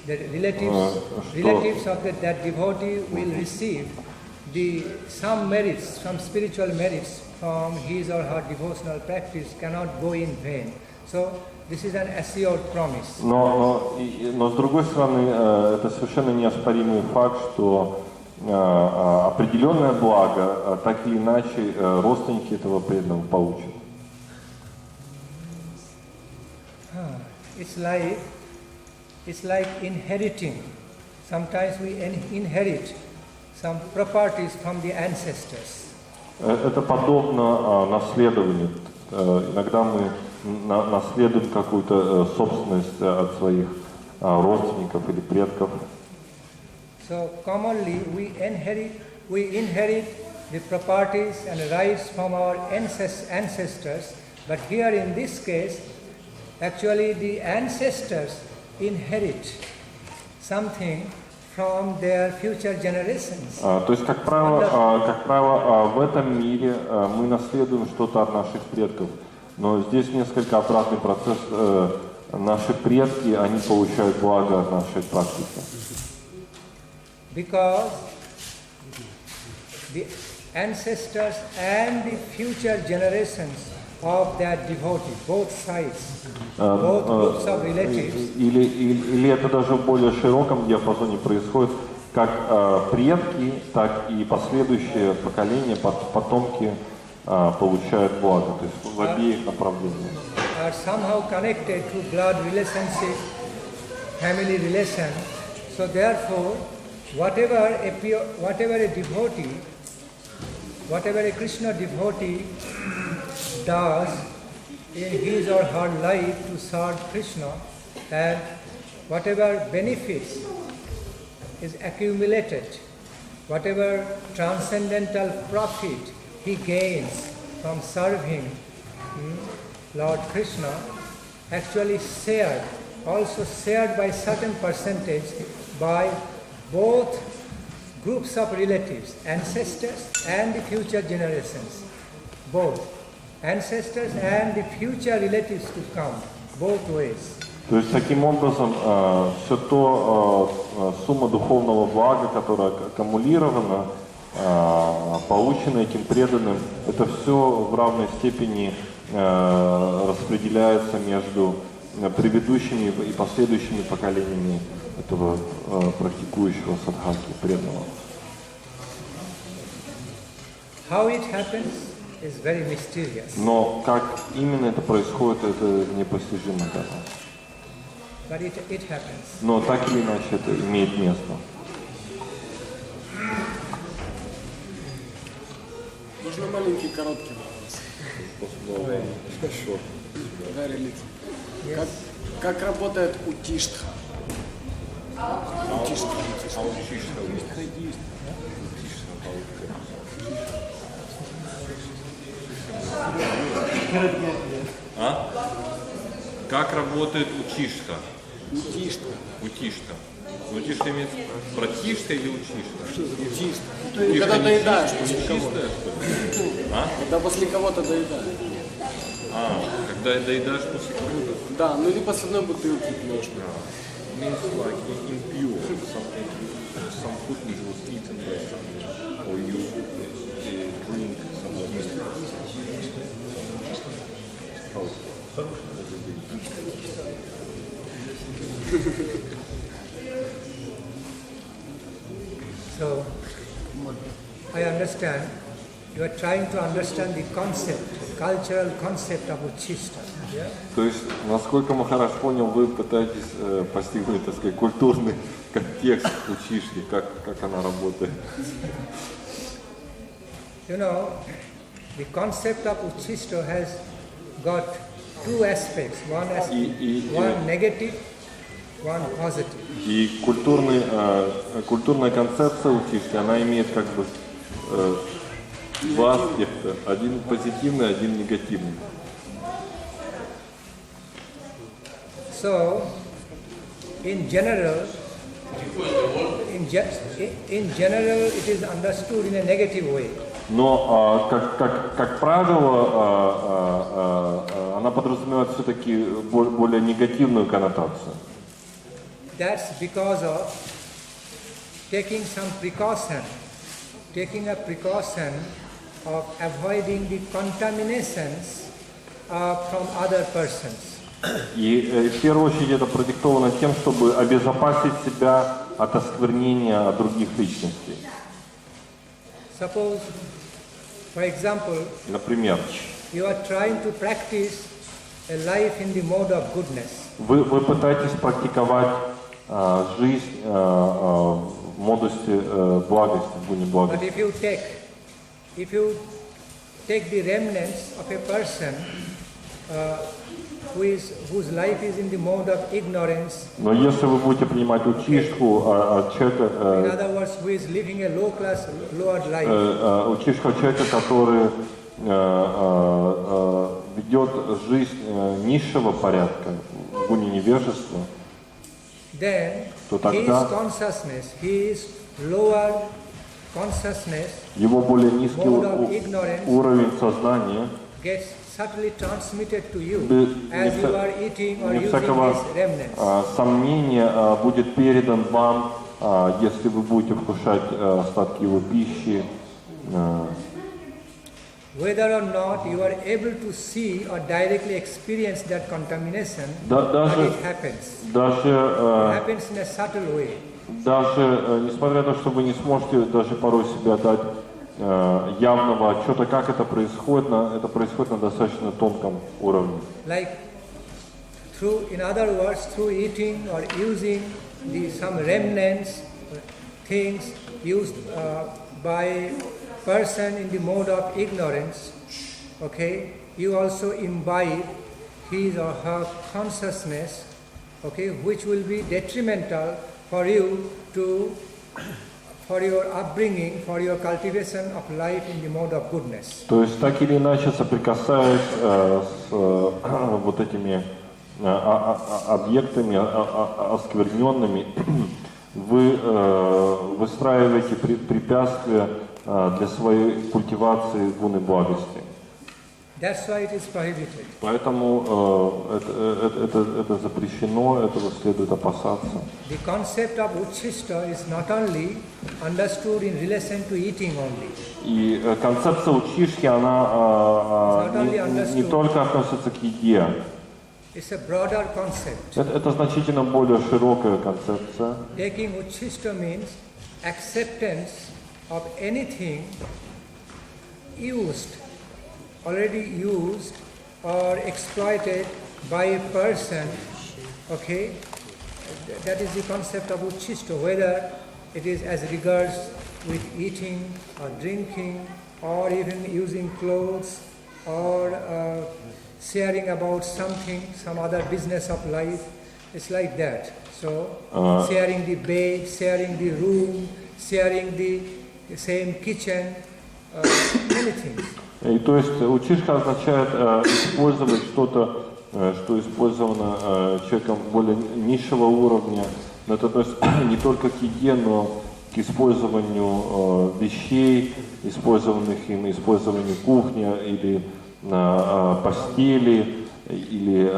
the relatives of that devotee will receive some merits, some spiritual merits from his or her devotional practice cannot go in vain. So this is an assured promise. Но с другой стороны, это совершенно неоспоримый факт, что определенное благо так или иначе родственники этого преданного получат. It's like inheriting. Sometimes we inherit some properties from the ancestors. Это подобно наследованию. Иногда мы наследуем какую-то собственность от своих родственников или предков. So commonly we inherit the properties and rights from our ancestors, but here in this case, actually the ancestors inherit something from their future generations. То есть, как правило, в этом мире мы наследуем что-то от наших предков, Но здесь несколько обратный процесс. Наши предки, они получают благо от нашей практики. Because the ancestors and the future generations of that devotee, both sides, both groups of relatives. Или это даже в более широком диапазоне происходит, как предки, так и последующие поколения, потомки получают благо, то есть в обеих направлениях. Are somehow connected to blood relationship, family relation. So therefore, whatever a devotee, whatever a Krishna devotee does in his or her life to serve Krishna, and whatever benefits is accumulated, whatever transcendental profit he gains from serving Lord Krishna, actually also shared by certain percentage by both groups of relatives, ancestors and the future generations, both ancestors and the future relatives to come, both ways. То есть таким образом все то сумма духовного блага, которая аккумулирована, получена этим преданным, это все в равной степени распределяется между предыдущими и последующими поколениями этого практикующего садхаки, преданного. How it happens is very mysterious. Но как именно это происходит, это непостижимо для нас. But it happens. Но так или иначе это имеет место. Можно маленький короткий вопрос? Как работает утиштха? Как работает утиштха? Утиштха. Утиштха. Утиштха имеется братиштха или утиштха? Что за утиштха? Когда доедаешь после кого-то. Когда после кого-то доедаешь. Когда доедаешь после кого-то? Да, ну либо с одной бутылки пьешь. Means like impure, something, some food which was eaten by someone, or you drink some yeast. So, I understand you are trying to understand the concept, cultural concept of Uchishta. Yeah? То есть, насколько Махарадж понял, вы пытаетесь постигнуть, так сказать, культурный контекст учишки, как она работает. You know, the concept of Uchishta has got two aspects. One negative, one positive. И культурная концепция учишки, она имеет как бы два аспекта, один позитивный, один негативный. So, in general, it is understood in a negative way. Но, как правило, она подразумевает все-таки более негативную коннотацию. That's because of taking a precaution of avoiding the contaminations from other persons. И в первую очередь это продиктовано тем, чтобы обезопасить себя от осквернения других личностей. Suppose, for example, например, you are trying to practice a life in the mode of goodness. Вы пытаетесь практиковать жизнь в модусте благости, в гуне благости. But if you take the remnants of a person whose life is in the mode of ignorance, но если вы будете принимать учишку человека, in other words, who is living a lowered life, учишку человека, который ведет жизнь низшего порядка, в гуне невежества, then то тогда his lower consciousness, его более низкий уровень сознания gets subtly transmitted to you Без as you are eating or using всякого these remnants. сомнения будет передан вам, если вы будете вкушать остатки его пищи. Whether or not you are able to see or directly experience that contamination, Да, but it happens. It happens in a subtle way. Даже несмотря на то, что вы не сможете даже порой себе отдать явного отчета, как это происходит на достаточно тонком уровне. Like in other words, through eating or using some remnants, things used by person in the mode of ignorance, okay, you also imbibe his or her consciousness, okay, which will be detrimental for you for your upbringing, for your cultivation of life in the mode of goodness. То есть так или иначе, соприкасаясь с вот этими объектами оскверненными, вы выстраиваете препятствия для своей культивации гуны благости. That's why it is prohibited. Поэтому это запрещено, этого следует опасаться. The concept of uchishta is not only understood in relation to eating only. И концепция учишки, она не только относится к еде. It's a broader concept. Это значительно более широкая концепция. Taking uchishta means acceptance of anything already used or exploited by a person, okay? That is the concept of uchishta, whether it is as regards with eating or drinking or even using clothes or sharing about something, some other business of life. It's like that. So, sharing the bed, sharing the room, sharing the same kitchen, many things. И то есть учишка означает использовать что-то, что использовано человеком более низшего уровня. Но это относится не только к еде, но к использованию вещей, использованию кухни или постели, или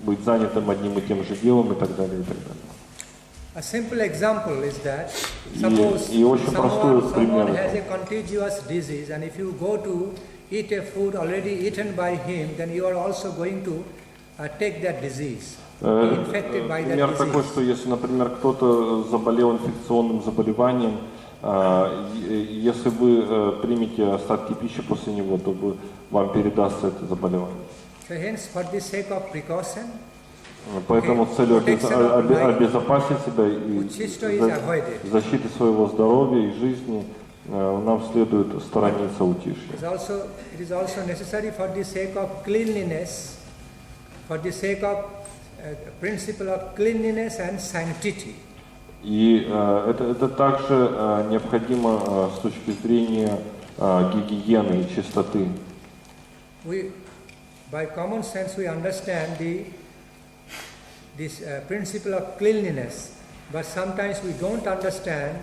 быть занятым одним и тем же делом и так далее, и так далее. A simple example is that suppose someone has a contagious disease, and if you go to eat a food already eaten by him, then you are also going to take that disease, be infected by that Пример такой, disease. что если, например, кто-то заболел инфекционным заболеванием, если вы примете остатки пищи после него, то вам передастся это заболевание. So hence, for the sake of precaution, Поэтому с целью обезопасить себя и защиты своего здоровья и жизни нам следует сторониться утишья. It is also necessary for the sake of cleanliness, for the sake of principle of cleanliness and sanctity. И это также необходимо с точки зрения гигиены и чистоты. By common sense, we understand this principle of cleanliness, but sometimes we don't understand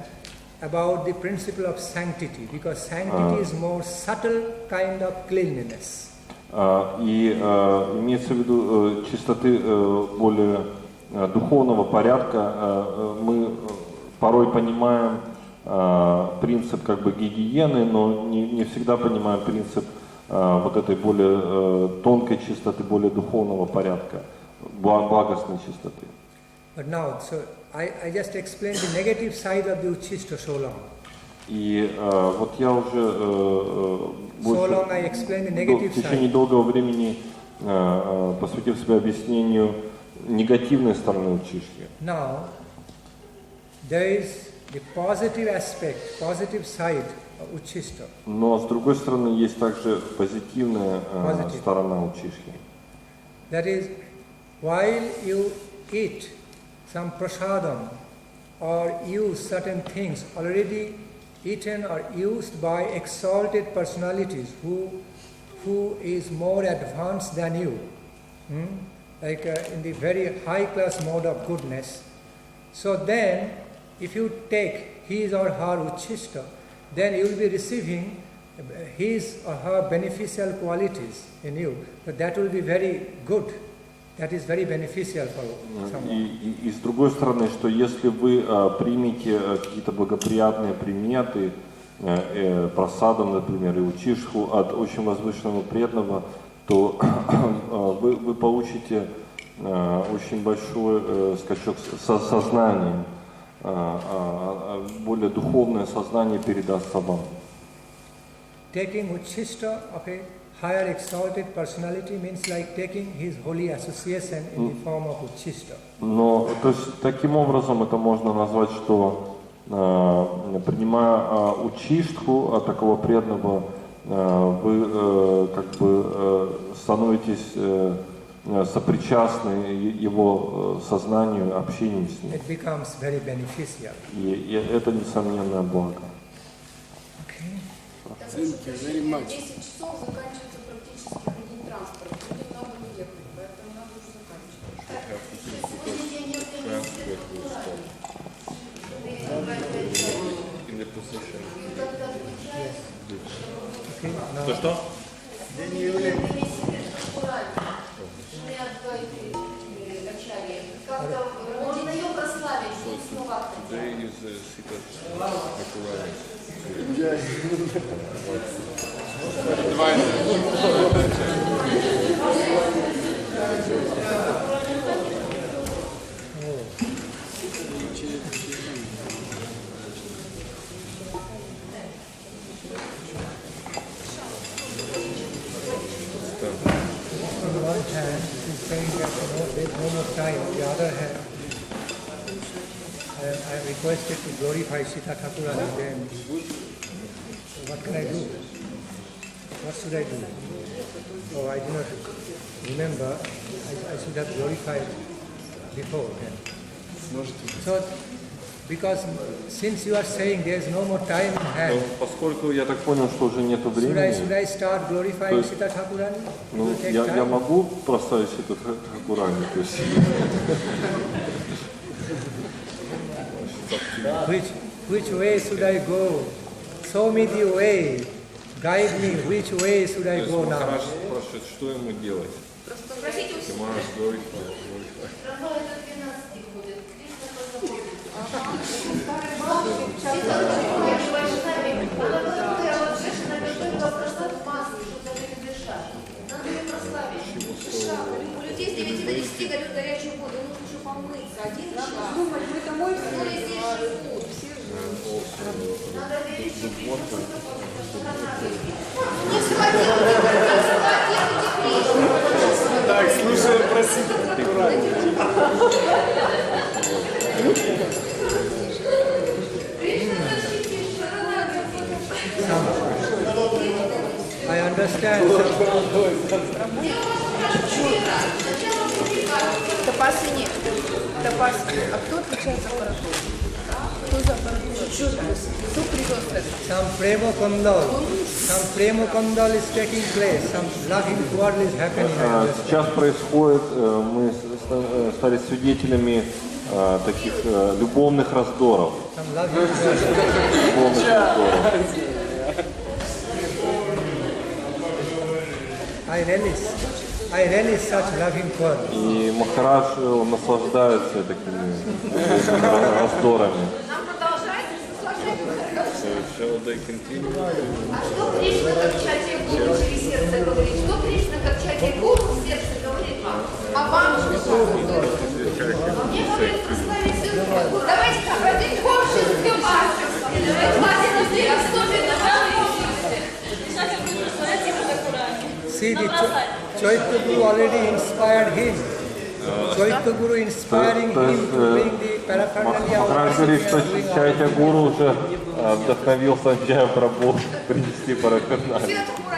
about the principle of sanctity, because sanctity is more subtle kind of cleanliness. И имеется в виду чистоты более духовного порядка. Мы порой понимаем принцип как бы гигиены, но не всегда понимаем принцип вот этой более тонкой чистоты, более духовного порядка. Благостной чистоты. But now, so I just explained the negative side of the uchishta so long. И вот я уже в течение долгого времени посвятил себя объяснению негативной стороны учишки. Now, there is the positive aspect, positive side of uchishta. Но с другой стороны есть также позитивная сторона учишки. That is, while you eat some prasadam or use certain things already eaten or used by exalted personalities who is more advanced than you, like in the very high class mode of goodness. So then, if you take his or her uchishta, then you will be receiving his or her beneficial qualities in you, but that will be very good. That is very beneficial for someone. И с другой стороны, что если вы примете какие-то благоприятные приметы, просадом, например, и учишку от очень возвышенного преданного, то вы получите очень большой скачок сознания, более духовное сознание передастся вам. Taking uchishta of a higher exalted personality means like taking his holy association in the form of uchishta. Но то есть, таким образом это можно назвать, что принимая учиштху от такого преданного, вы как бы становитесь сопричастны его сознанию, общению с ним. It becomes very beneficial. И это несомненное благо. Thank you very much. 10 часов заканчивается практически один транспорт. Людям надо уехать, поэтому надо уже заканчивать. Сегодня день Что? День явления. Как-то можно ее прославить, снова. On one hand, he's saying that there's no more time. On the other hand, I am requested to glorify Sita Thakurani. Then what can I do? What should I do? Oh, I do not remember. I should have glorified before then. So, because since you are saying there is no more time in hand, Поскольку я так понял, что уже нету should времени, I start glorifying Sita Thakurani? It will take я time. могу прославить Ситу Тхакурани, то есть Which way should I go? Show me the way. Guide me. Which way should I go now? Maharaj спрашивает, что ему делать. Спросите у себя. Maharaj говорит, Равно это 12 будет. Кришна позаботится. У людей с 9 до 10 горят горячую воду, им нужно еще помыться. Один час. Думать, мы домой здесь живут. Все живут. Надо верить, что не сводить, Так, слушаем про Ситу Тхакурани. I understand. Тапасы нет. Тапасы. А кто отвечает за аппаратуру? Кто за аппаратуру? Кто привез это? Some prema kondal is taking place. Some loving quarrel is happening. I understand. сейчас происходит, мы стали свидетелями таких любовных раздоров. Some loving quarrel. Любовных раздоров. I relish such loving quarrel. И Махарадж он наслаждается такими раздорами. Нам продолжать? Shall they continue? А что Кришна как чатья гуру через сердце говорит? Что Кришна как чатья гуру в сердце говорит вам? А вам что? Мне говорит прославить Ситу Тхакурани. Давайте обратить общество ваших. Давайте на всех особенно. See, the Chaitya Guru already inspired him. Chaitya Guru inspiring him to bring the paraphernalia of Махарадж говорит, что Чайтя Гуру уже вдохновил Санджая Прабху принести параферналию.